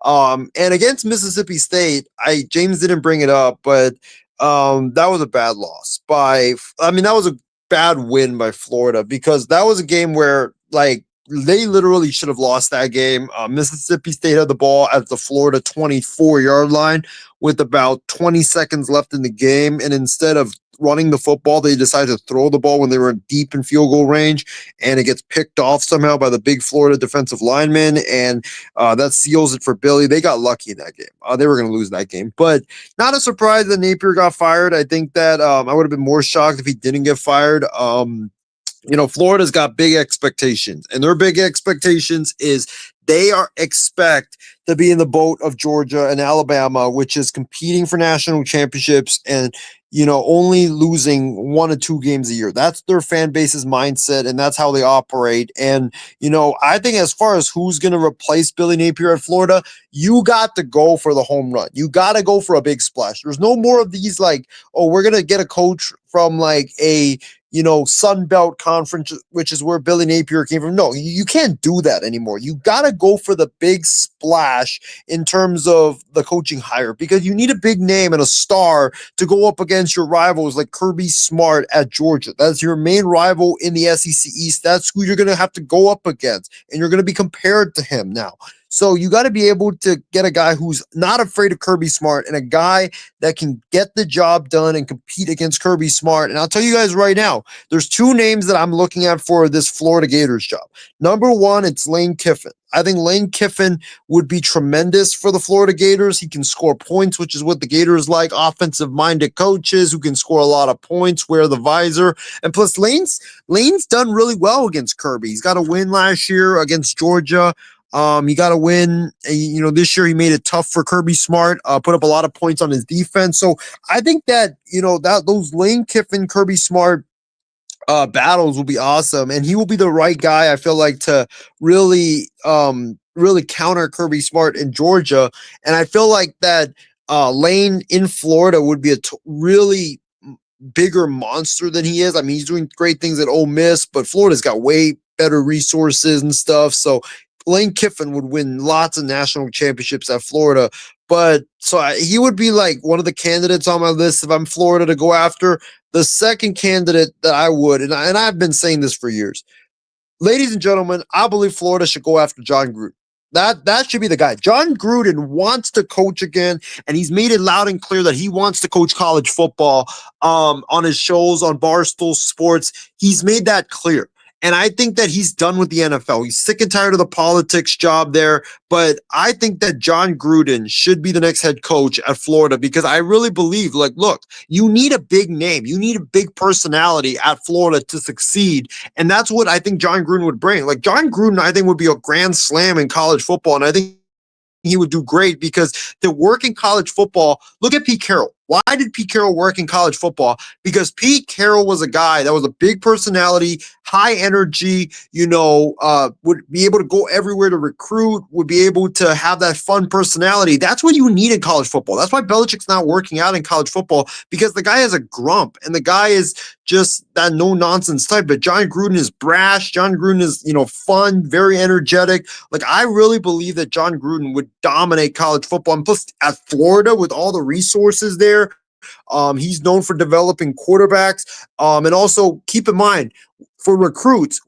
E: And against Mississippi State, James didn't bring it up, but that was a bad loss that was a bad win by Florida, because that was a game where like they literally should have lost that game. Mississippi State had the ball at the Florida 24-yard line with about 20 seconds left in the game, and instead of running the football, they decided to throw the ball when they were deep in field goal range, and it gets picked off somehow by the big Florida defensive lineman, and that seals it for Billy. They got lucky in that game. They were going to lose that game, but not a surprise that Napier got fired. I think that I would have been more shocked if he didn't get fired. Florida's got big expectations, and their big expectations is they expect to be in the boat of Georgia and Alabama, which is competing for national championships and, only losing 1 or 2 games a year. That's their fan base's mindset, and that's how they operate. And, I think as far as who's going to replace Billy Napier at Florida, you got to go for the home run. You got to go for a big splash. There's no more of these like, oh, we're going to get a coach from like a Sun Belt Conference, which is where Billy Napier came from. No, you can't do that anymore. You got to go for the big splash in terms of the coaching hire, because you need a big name and a star to go up against your rivals like Kirby Smart at Georgia. That's your main rival in the SEC East. That's who you're going to have to go up against, and you're going to be compared to him now. So you got to be able to get a guy who's not afraid of Kirby Smart and a guy that can get the job done and compete against Kirby Smart. And I'll tell you guys right now, there's 2 names that I'm looking at for this Florida Gators job. Number 1, it's Lane Kiffin. I think Lane Kiffin would be tremendous for the Florida Gators. He can score points, which is what the Gators like, offensive-minded coaches who can score a lot of points, wear the visor. And plus, Lane's done really well against Kirby. He's got a win last year against Georgia. You got to win. This year he made it tough for Kirby Smart. Put up a lot of points on his defense. So I think that that those Lane Kiffin, Kirby Smart battles will be awesome, and he will be the right guy. I feel like to really counter Kirby Smart in Georgia, and I feel like that Lane in Florida would be a really bigger monster than he is. I mean, he's doing great things at Ole Miss, but Florida's got way better resources and stuff. So Lane Kiffin would win lots of national championships at Florida. But he would be like one of the candidates on my list if I'm Florida to go after. The second candidate that I would, and I've been saying this for years, ladies and gentlemen, I believe Florida should go after John Gruden. That should be the guy. John Gruden wants to coach again, and he's made it loud and clear that he wants to coach college football on his shows on Barstool Sports. He's made that clear. And I think that he's done with the NFL. He's sick and tired of the politics job there. But I think that John Gruden should be the next head coach at Florida because I really believe, look, you need a big name. You need a big personality at Florida to succeed. And that's what I think John Gruden would bring. Like John Gruden, I think would be a grand slam in college football. And I think he would do great because to work in college football, look at Pete Carroll. Why did Pete Carroll work in college football? Because Pete Carroll was a guy that was a big personality, high energy, would be able to go everywhere to recruit, would be able to have that fun personality. That's what you need in college football. That's why Belichick's not working out in college football because the guy is a grump and the guy is just that no-nonsense type. But John Gruden is brash. John Gruden is, fun, very energetic. Like, I really believe that John Gruden would dominate college football. And plus, at Florida, with all the resources there, he's known for developing quarterbacks. And also, keep in mind, for recruits,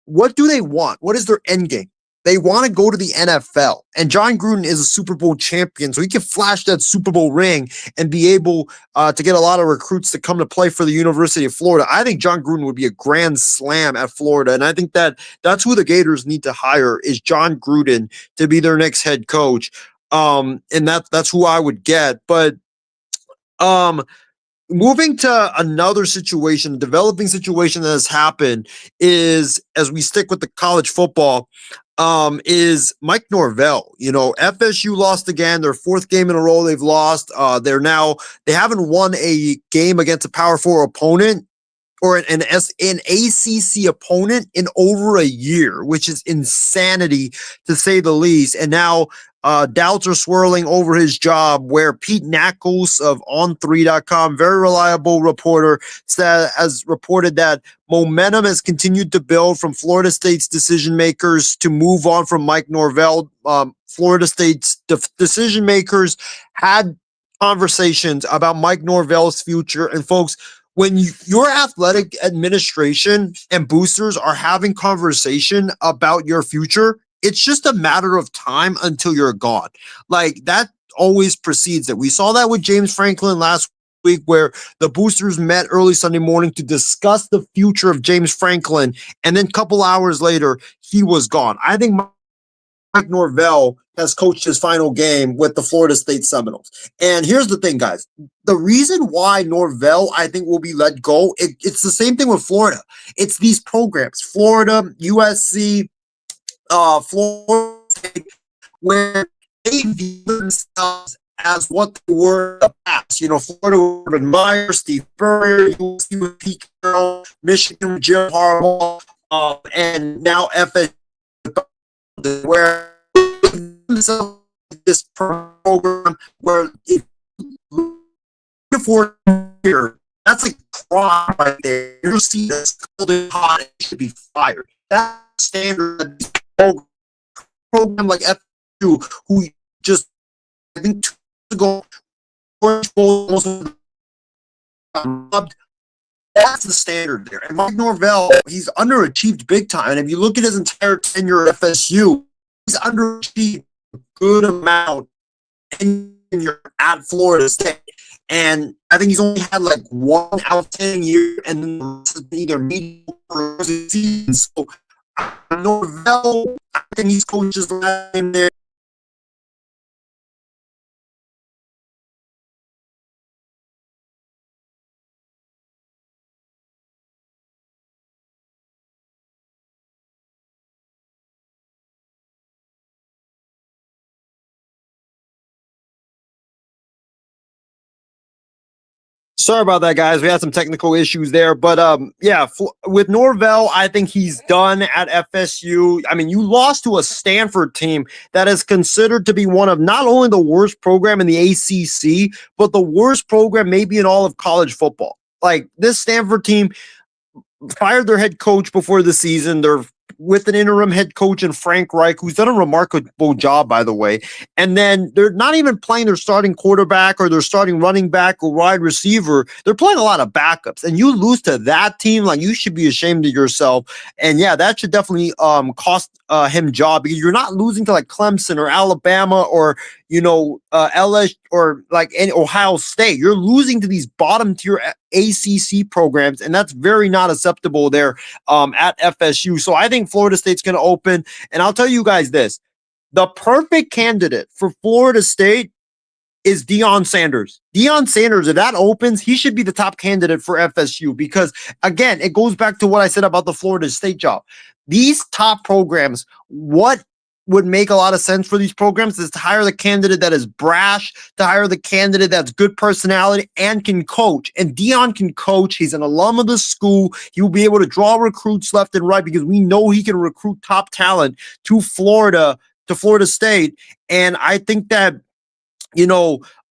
E: what do they want? What is their end game? They want to go to the NFL. And John Gruden is a Super Bowl champion, so he can flash that Super Bowl ring and be able to get a lot of recruits to come to play for the University of Florida. I think John Gruden would be a grand slam at Florida, and I think that's who the Gators need to hire is John Gruden to be their next head coach. And that's who I would get. But moving to another situation, a developing situation that has happened is, as we stick with the college football, is Mike Norvell. FSU lost again, their fourth game in a row they've lost. They haven't won a game against a Power 4 opponent or an ACC opponent in over a year, which is insanity to say the least. And now doubts are swirling over his job, where Pete Nakos of On3.com, very reliable reporter, has reported that momentum has continued to build from Florida State's decision makers to move on from Mike Norvell. Florida State's decision makers had conversations about Mike Norvell's future. And folks, when your athletic administration and boosters are having conversation about your future, it's just a matter of time until you're gone. Like, that always precedes it. We saw that with James Franklin last week, where the boosters met early Sunday morning to discuss the future of James Franklin, and then a couple hours later, he was gone. I think Mike Norvell has coached his final game with the Florida State Seminoles. And here's the thing, guys. The reason why Norvell, I think, will be let go, it's the same thing with Florida. It's these programs, Florida, USC, Florida State, where they view themselves as what they were in the past. Florida with Urban Meyer, Steve Spurrier, USC with Pete Carroll, Michigan with Jim Harbaugh, and now FSU, where this program where if for here, that's a crime right there. You see this golden hot, it should be fired. That standard program like FSU, who just, I think, 2 years ago, that's the standard there. And Mike Norvell, he's underachieved big time. And if you look at his entire tenure at FSU, he's underachieved a good amount tenure at Florida State. And I think he's only had like one outstanding year, and then the rest has been either mediocre season. So Norvell, I think he's coaches the game there. Sorry about that, guys. We had some technical issues there, but with Norvell, I think he's done at FSU. I mean, you lost to a Stanford team that is considered to be one of not only the worst program in the ACC, but the worst program maybe in all of college football. Like, this Stanford team fired their head coach before the season. They're with an interim head coach in Frank Reich, who's done a remarkable job, by the way. And then they're not even playing their starting quarterback or their starting running back or wide receiver. They're playing a lot of backups. And you lose to that team, like, you should be ashamed of yourself. And yeah, that should definitely cost him job, because you're not losing to like Clemson or Alabama or LSU or like in Ohio State. You're losing to these bottom tier ACC programs, and that's very not acceptable there at FSU. So I think Florida State's going to open, and I'll tell you guys this: the perfect candidate for Florida State is Deion Sanders. Deion Sanders, if that opens, he should be the top candidate for FSU, because again, it goes back to what I said about the Florida State job. These top programs, what would make a lot of sense for these programs is to hire the candidate that is brash, to hire the candidate that's good personality and can coach. And Deion can coach. He's an alum of the school. He will be able to draw recruits left and right, because we know he can recruit top talent to Florida State. And I think that,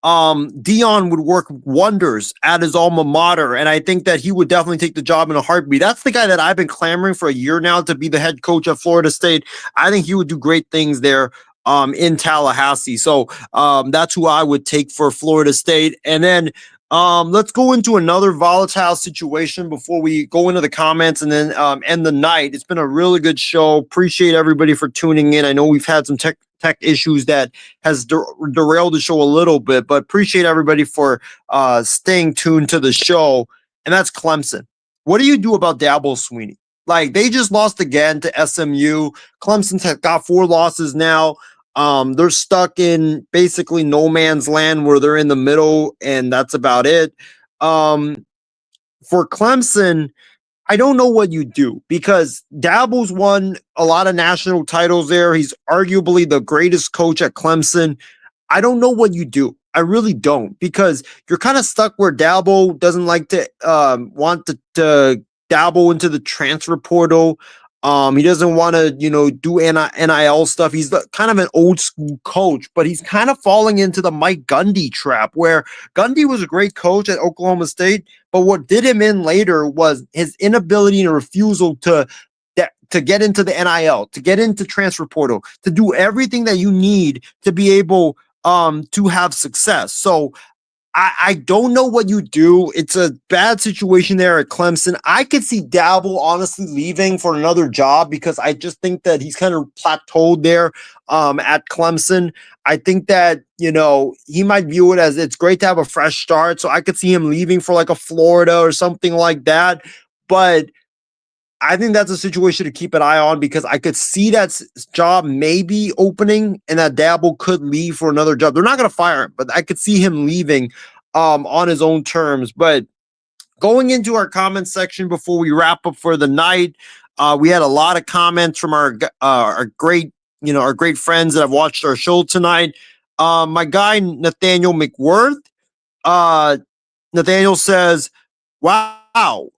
E: Deion would work wonders at his alma mater, and I think that he would definitely take the job in a heartbeat. That's the guy that I've been clamoring for a year now to be the head coach at Florida State. I think he would do great things there in Tallahassee. So that's who I would take for Florida State. And then let's go into another volatile situation before we go into the comments and then end the night. It's been a really good show. Appreciate everybody for tuning in. I know we've had some tech issues that has derailed the show a little bit, but appreciate everybody for staying tuned to the show. And that's Clemson. What do you do about Dabo Swinney? Like, they just lost again to SMU. Clemson's got 4 losses now. They're stuck in basically no man's land where they're in the middle, and that's about it. For Clemson, I don't know what you do, because Dabo's won a lot of national titles there. He's arguably the greatest coach at Clemson. I don't know what you do. I really don't, because you're kind of stuck where Dabo doesn't like to want to dabble into the transfer portal. He doesn't want to, do NIL stuff. He's kind of an old school coach, but he's kind of falling into the Mike Gundy trap, where Gundy was a great coach at Oklahoma State, but what did him in later was his inability and refusal to get into the NIL, to get into transfer portal, to do everything that you need to be able to have success. So I don't know what you do. It's a bad situation there at Clemson. I could see Dabo honestly leaving for another job, because I just think that he's kind of plateaued there at Clemson. I think that, he might view it as it's great to have a fresh start. So I could see him leaving for like a Florida or something like that. But I think that's a situation to keep an eye on, because I could see that job maybe opening and that Dabo could leave for another job. They're not going to fire him, but I could see him leaving on his own terms. But going into our comments section before we wrap up for the night, we had a lot of comments from our great friends that have watched our show tonight. My guy, Nathaniel McWorth, Nathaniel says, wow,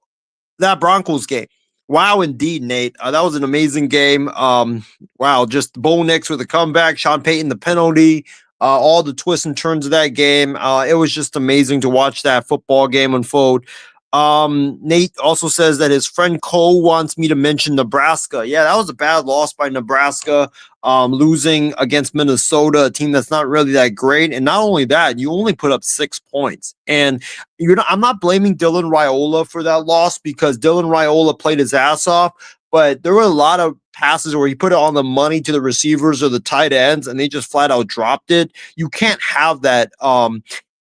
E: that Broncos game. Wow, indeed, Nate. That was an amazing game. Wow, just Bo Nix with a comeback, Sean Payton the penalty, all the twists and turns of that game. It was just amazing to watch that football game unfold. Nate also says that his friend Cole wants me to mention Nebraska. Yeah, that was a bad loss by Nebraska, losing against Minnesota, a team that's not really that great. And not only that, you only put up 6 points. And I'm not blaming Dylan Raiola for that loss, because Dylan Raiola played his ass off. But there were a lot of passes where he put it on the money to the receivers or the tight ends, and they just flat out dropped it. You can't have that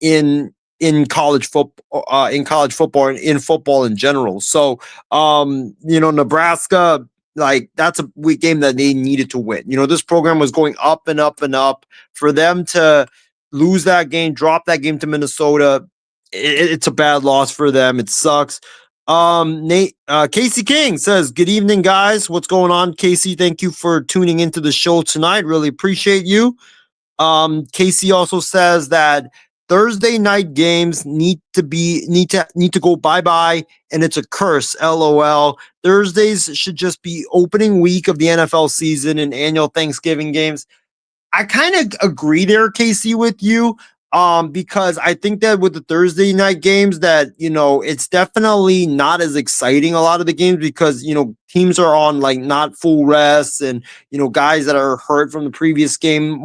E: in college football, and in football in general. So, Nebraska, like, that's a game that they needed to win. This program was going up and up and up. For them to lose that game, drop that game to Minnesota, it's a bad loss for them. It sucks. Casey King says, good evening, guys. What's going on, Casey? Thank you for tuning into the show tonight. Really appreciate you. Casey also says that Thursday night games need to go bye-bye, and it's a curse. LOL. Thursdays should just be opening week of the NFL season and annual Thanksgiving games. I kind of agree there, Casey, with you. Because I think that with the Thursday night games that, it's definitely not as exciting, a lot of the games, because, teams are on like not full rest, and, guys that are hurt from the previous game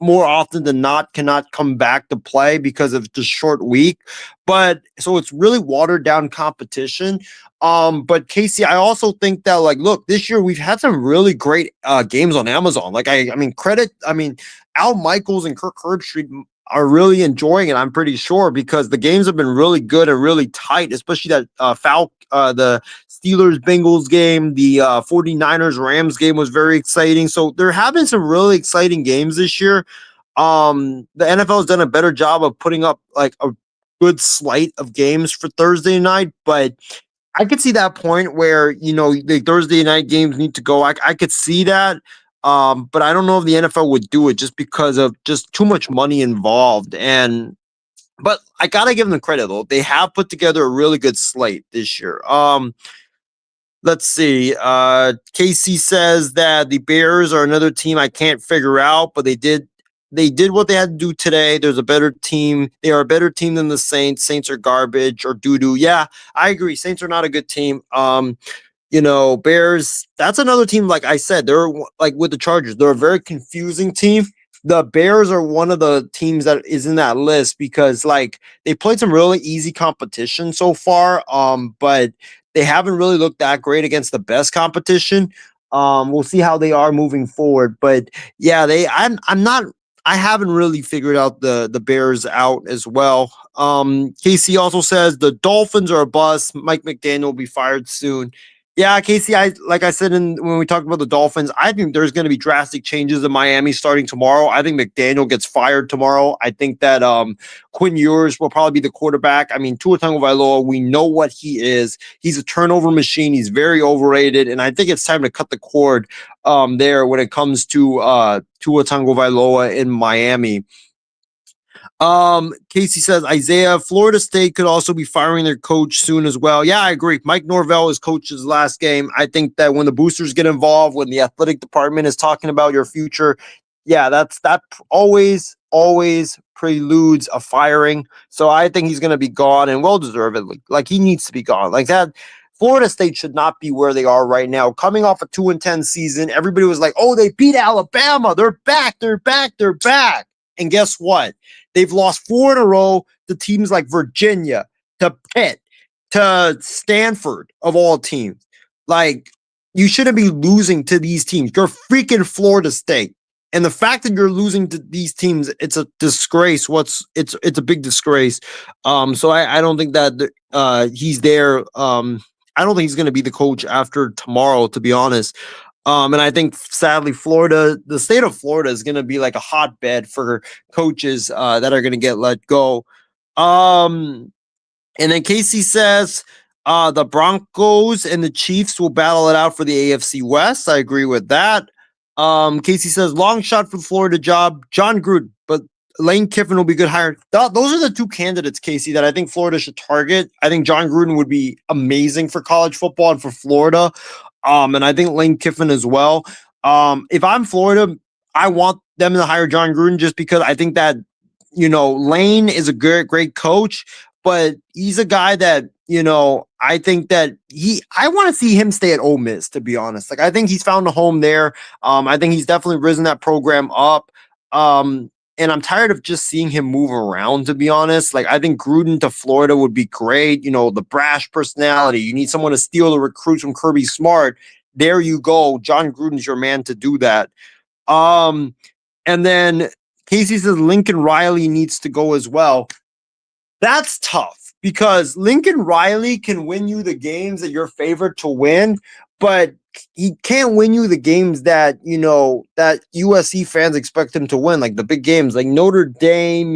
E: more often than not cannot come back to play because of the short week. But so it's really watered down competition. But Casey, I also think that, like, look, this year we've had some really great games on Amazon. Like, I mean, Al Michaels and Kirk Herbstreit are really enjoying it, I'm pretty sure, because the games have been really good and really tight, especially that the Steelers Bengals game, the 49ers Rams game was very exciting. So they're having some really exciting games this year. The NFL has done a better job of putting up like a good slate of games for Thursday night, but I could see that point where, the Thursday night games need to go. I could see that. But I don't know if the NFL would do it just because of just too much money involved. But I gotta give them credit though. They have put together a really good slate this year. Let's see. Casey says that the Bears are another team I can't figure out, but they did what they had to do today. There's a better team. They are a better team than the Saints. Saints are garbage or doo-doo. Yeah, I agree. Saints are not a good team. Bears, that's another team, like I said, they're like with the Chargers. They're a very confusing team. The Bears are one of the teams that is in that list because, like, they played some really easy competition so far, but they haven't really looked that great against the best competition. We'll see how they are moving forward. But yeah, I haven't really figured out the Bears out as well. Casey also says the Dolphins are a bust. Mike McDaniel will be fired soon. Yeah, Casey, like I said when we talked about the Dolphins, I think there's going to be drastic changes in Miami starting tomorrow. I think McDaniel gets fired tomorrow. I think that Quinn Ewers will probably be the quarterback. I mean, Tua Tagovailoa, we know what he is. He's a turnover machine. He's very overrated, and I think it's time to cut the cord there when it comes to Tua Tagovailoa in Miami. Casey says Isaiah, Florida State could also be firing their coach soon as well. Yeah, I agree. Mike Norvell is coach's last game. I think that when the boosters get involved, when the athletic department is talking about your future, yeah, that always preludes a firing. So I think he's going to be gone, and well deserved. Like he needs to be gone. Like that. Florida State should not be where they are right now. Coming off a 2-10 season, everybody was like, "Oh, they beat Alabama. They're back. They're back. They're back." And guess what? They've lost 4 in a row to teams like Virginia, to Pitt, to Stanford, of all teams. Like, you shouldn't be losing to these teams. You're freaking Florida State. And the fact that you're losing to these teams, it's a disgrace. It's a big disgrace. So I don't think that he's there. I don't think he's going to be the coach after tomorrow, to be honest. And I think, sadly, the state of Florida is going to be like a hotbed for coaches that are going to get let go. And then Casey says the Broncos and the Chiefs will battle it out for the AFC West. I agree with that. Casey says long shot for the Florida job, John Gruden, but Lane Kiffin will be good hire. Those are the 2 candidates, Casey, that I think Florida should target. I think John Gruden would be amazing for college football and for Florida. And I think Lane Kiffin as well. If I'm Florida, I want them to hire John Gruden just because I think that, Lane is a great coach, but he's a guy that, I think that I want to see him stay at Ole Miss, to be honest. Like, I think he's found a home there. I think he's definitely risen that program up. And I'm tired of just seeing him move around, to be honest. Like, I think Gruden to Florida would be great. The brash personality. You need someone to steal the recruits from Kirby Smart. There you go. John Gruden's your man to do that. And then Casey says Lincoln Riley needs to go as well. That's tough because Lincoln Riley can win you the games that you're favored to win, but he can't win you the games that, that USC fans expect him to win, like the big games, like Notre Dame,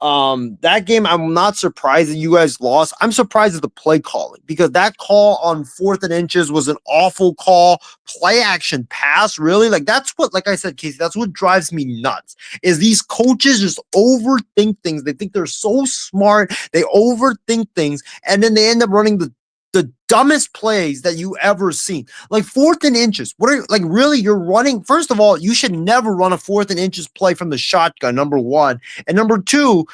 E: That game, I'm not surprised that you guys lost. I'm surprised at the play calling because that call on 4th and inches was an awful call. Play action pass, really? Like that's what, like I said, Casey, that's what drives me nuts. Is these coaches just overthink things. They think they're so smart. They overthink things, and then they end up running the dumbest plays that you ever seen. Like 4th and inches. What are like really you're running? First of all, you should never run a 4th and inches play from the shotgun, number one. And number two,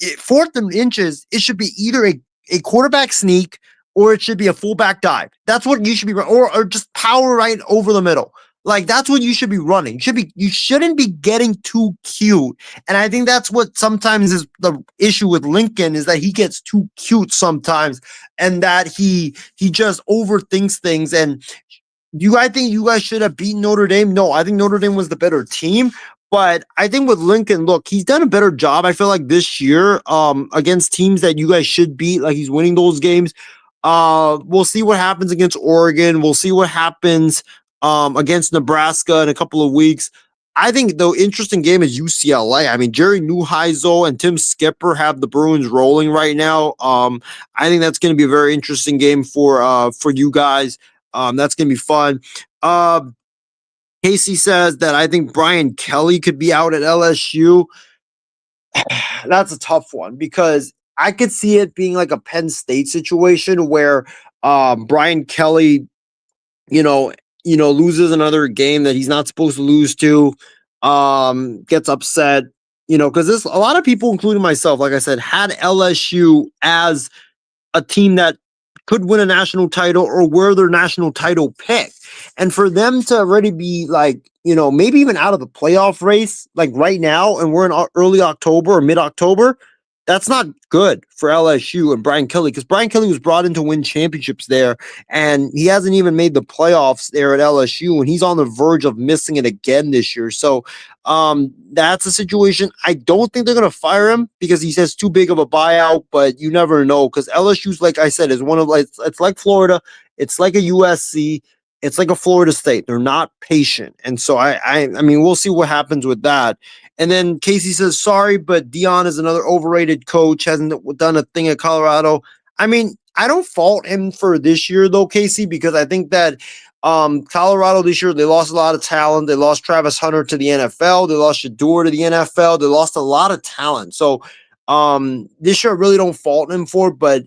E: 4th and inches, it should be either a quarterback sneak or it should be a fullback dive. That's what you should be running, or just power right over the middle. Like that's what you should be running. You shouldn't be getting too cute. And I think that's what sometimes is the issue with Lincoln, is that he gets too cute sometimes, and that he just overthinks things. And I think you guys should have beaten Notre Dame? No, I think Notre Dame was the better team. But I think with Lincoln, look, he's done a better job, I feel like, this year against teams that you guys should beat. Like he's winning those games. We'll see what happens against Oregon. We'll see what happens against Nebraska in a couple of weeks. I think the interesting game is UCLA. I mean, Jerry Neuheisel and Tim Skipper have the Bruins rolling right now. I think that's going to be a very interesting game for you guys. That's going to be fun. Casey says that I think Brian Kelly could be out at LSU. That's a tough one because I could see it being like a Penn State situation where Brian Kelly, loses another game that he's not supposed to lose to, gets upset, because there's a lot of people, including myself, like I said, had LSU as a team that could win a national title or were their national title pick. And for them to already be like, maybe even out of the playoff race, like right now, and we're in early October or mid-October, that's not good for LSU and Brian Kelly, because Brian Kelly was brought in to win championships there, and he hasn't even made the playoffs there at LSU, and he's on the verge of missing it again this year. So that's a situation. I don't think they're going to fire him because he says too big of a buyout, but you never know, because LSU's, like I said, is one of it's like Florida. It's like a USC. It's like a Florida State. They're not patient. And so I mean, we'll see what happens with that. And then Casey says, sorry, but Deion is another overrated coach, hasn't done a thing at Colorado. I mean, I don't fault him for this year, though, Casey, because I think that Colorado this year, they lost a lot of talent. They lost Travis Hunter to the NFL. They lost Shedeur to the NFL. They lost a lot of talent. So this year, I really don't fault him for, but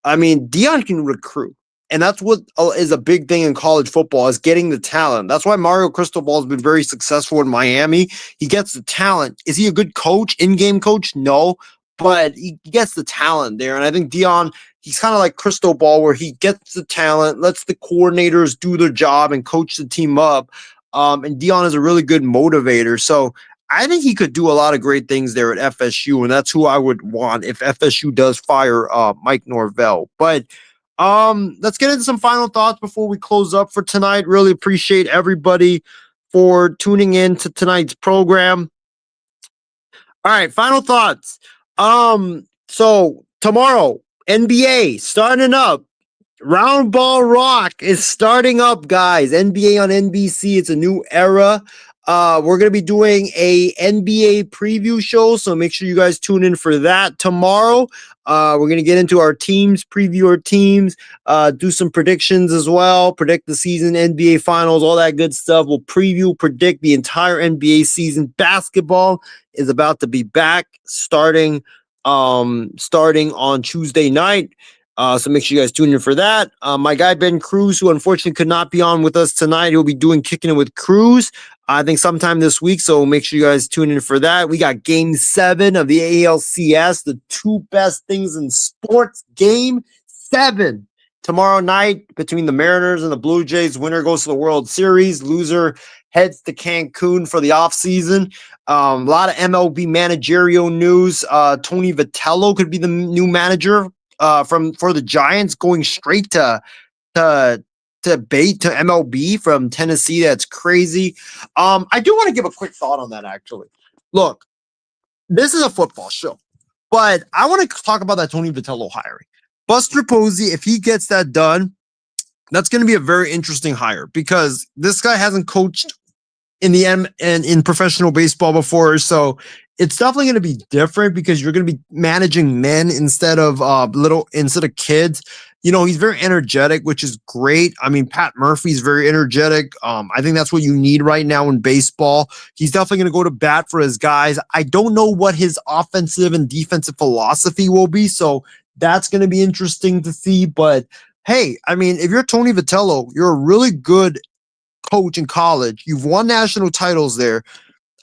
E: I mean, Deion can recruit. And that's what is a big thing in college football, is getting the talent. That's why Mario Cristobal has been very successful in Miami. He gets the talent. Is he a good coach, in-game coach? No, but he gets the talent there. And I think Deion, he's kind of like Cristobal, where he gets the talent, lets the coordinators do their job and coach the team up. And Deion is a really good motivator. So I think he could do a lot of great things there at FSU, and that's who I would want if FSU does fire Mike Norvell. But let's get into some final thoughts before we close up for tonight. Really appreciate everybody for tuning in to tonight's program. All right, final thoughts. So tomorrow, NBA starting up. Round Ball Rock is starting up, guys. NBA on NBC. It's a new era. We're going to be doing a NBA preview show, so make sure you guys tune in for that tomorrow. We're going to get into our teams, preview our teams, do some predictions as well, predict the season, NBA finals, all that good stuff. We'll predict the entire NBA season. Basketball is about to be back starting on Tuesday night. So make sure you guys tune in for that. My guy, Ben Cruz, who unfortunately could not be on with us tonight, he'll be doing Kicking It with Cruz, I think sometime this week. So make sure you guys tune in for that. We got Game 7 of the ALCS, the two best things in sports. Game 7 tomorrow night between the Mariners and the Blue Jays. Winner goes to the World Series. Loser heads to Cancun for the offseason. A lot of MLB managerial news. Tony Vitello could be the new manager for the Giants, going straight to MLB from Tennessee. That's crazy. I do want to give a quick thought on that, actually. Look, this is a football show, but I want to talk about that Tony Vitello hiring. Buster Posey, if he gets that done, that's going to be a very interesting hire, because this guy hasn't coached in the in professional baseball before, so it's definitely going to be different because you're going to be managing men instead of kids. He's very energetic, which is great. I mean, Pat Murphy's very energetic. I think that's what you need right now in baseball. He's definitely going to go to bat for his guys. I don't know what his offensive and defensive philosophy will be, so that's going to be interesting to see. But hey, I mean, if you're Tony Vitello, you're a really good coach in college. You've won national titles there.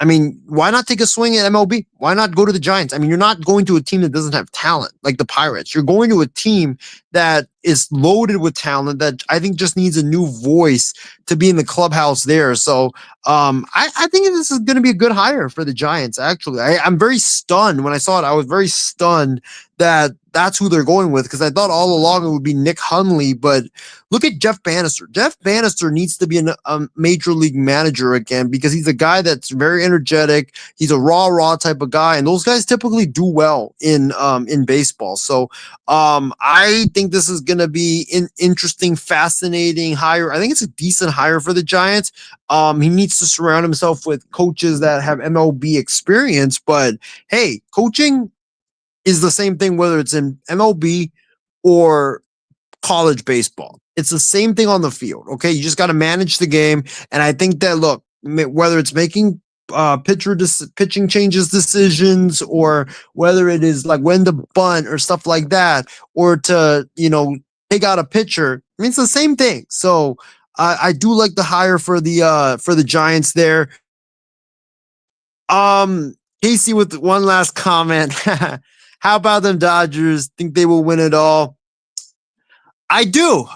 E: I mean, why not take a swing at MLB? Why not go to the Giants? I mean, you're not going to a team that doesn't have talent like the Pirates. You're going to a team that is loaded with talent that I think just needs a new voice to be in the clubhouse there. So I think this is going to be a good hire for the Giants, actually. I'm very stunned. When I saw it, I was very stunned that that's who they're going with, because I thought all along it would be Nick Hundley. But look at Jeff Bannister. Jeff Bannister needs to be a major league manager again, because he's a guy that's very energetic. He's a raw type of guy, and those guys typically do well in baseball. So I think this is going to be an interesting, fascinating hire. I think it's a decent hire for the Giants. He needs to surround himself with coaches that have MLB experience. But hey, coaching is the same thing whether it's in MLB or college baseball. It's the same thing on the field. Okay, you just got to manage the game. And I think that, look, whether it's making pitching changes decisions, or whether it is like when to bunt or stuff like that, or to take out a pitcher, I mean, it's the same thing. So I do like the hire for the Giants there. Casey with one last comment. How about them Dodgers? Think they will win it all? I do,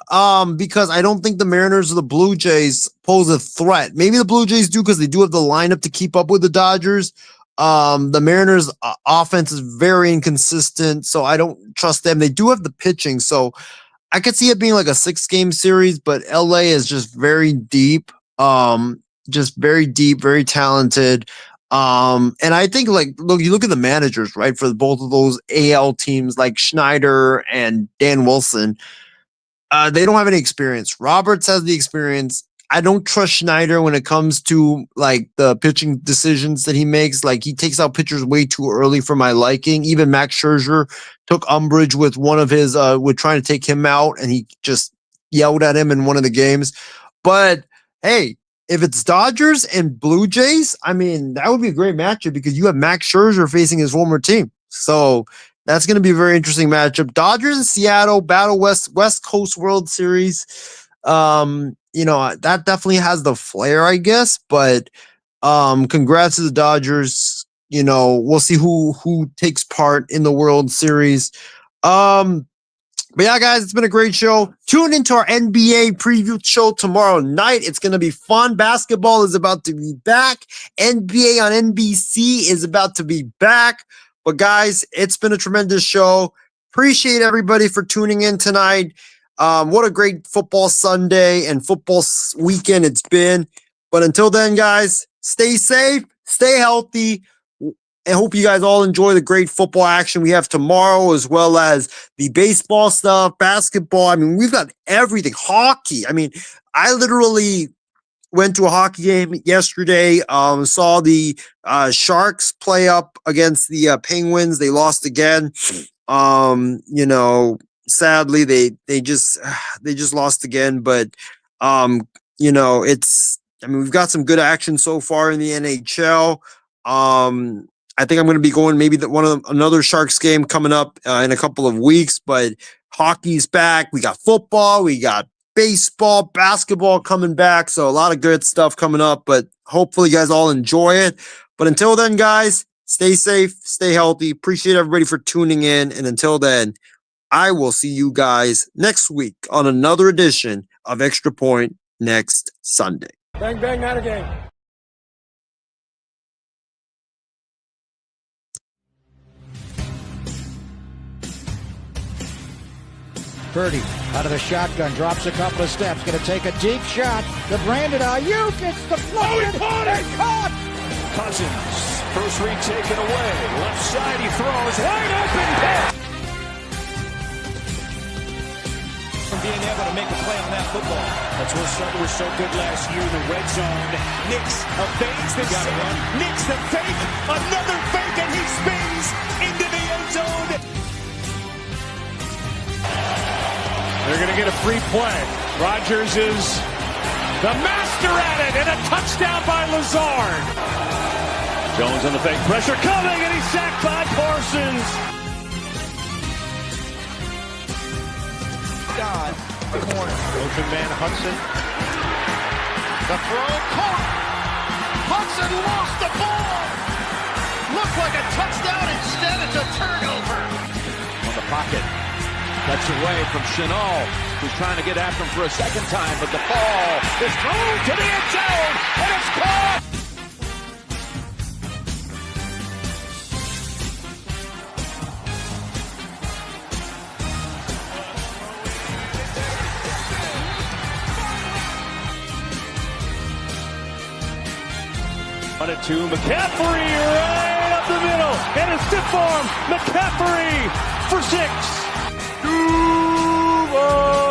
E: because I don't think the Mariners or the Blue Jays pose a threat. Maybe the Blue Jays do, because they do have the lineup to keep up with the Dodgers. The Mariners' offense is very inconsistent, so I don't trust them. They do have the pitching, so I could see it being like a 6-game series, but LA is just very deep, very talented. And I think, like, look, you look at the managers, right, for both of those AL teams, like Schneider and Dan Wilson. They don't have any experience. Roberts has the experience. I don't trust Schneider when it comes to like the pitching decisions that he makes. Like, he takes out pitchers way too early for my liking. Even Max Scherzer took umbrage with one of his with trying to take him out, and he just yelled at him in one of the games. But hey, if it's Dodgers and Blue Jays, I mean, that would be a great matchup, because you have Max Scherzer facing his former team. So that's going to be a very interesting matchup. Dodgers and Seattle, Battle West Coast World Series. That definitely has the flair, I guess. But congrats to the Dodgers. We'll see who takes part in the World Series. But yeah, guys, it's been a great show. Tune into our NBA preview show tomorrow night. It's going to be fun. Basketball is about to be back. NBA on NBC is about to be back. But guys, it's been a tremendous show. Appreciate everybody for tuning in tonight. What a great football Sunday and football weekend it's been. But until then, guys, stay safe, stay healthy. And hope you guys all enjoy the great football action we have tomorrow, as well as the baseball stuff, basketball. I mean, we've got everything. Hockey. I mean, I literally went to a hockey game yesterday. Saw the Sharks play up against the Penguins. They lost again. Sadly, they just lost again. But we've got some good action so far in the NHL. I think I'm going to be going maybe another Sharks game coming up in a couple of weeks, but hockey's back. We got football, we got baseball, basketball coming back. So a lot of good stuff coming up, but hopefully you guys all enjoy it. But until then, guys, stay safe, stay healthy. Appreciate everybody for tuning in. And until then, I will see you guys next week on another edition of Extra Point next Sunday.
C: Bang, bang, not a game.
G: Purdy out of the shotgun, drops a couple of steps, going to take a deep shot to Brandon Ayuk. It's the float and caught.
C: Cousins, first read taken away. Left side, he throws. Wide open pitch. From being able to make a play on that football. That's where Sutter was so good last year in the red zone. Knicks evades the run. Knicks the fake. Another fake.
B: going to get a free play. Rodgers is the master at it, and a touchdown by Lazard. Jones on the fake pressure coming, and he's sacked by Parsons.
C: God, corner.
A: Motion man Hudson. The throw caught. Hudson lost the ball. Looked like a touchdown. Instead, it's a turnover.
D: On the pocket. That's away from Chenal, who's trying to get after him for a second time, but the ball is thrown to the end zone, and it's caught!
B: On it to McCaffrey, right up the middle, and a stiff arm, McCaffrey for 6. Duval!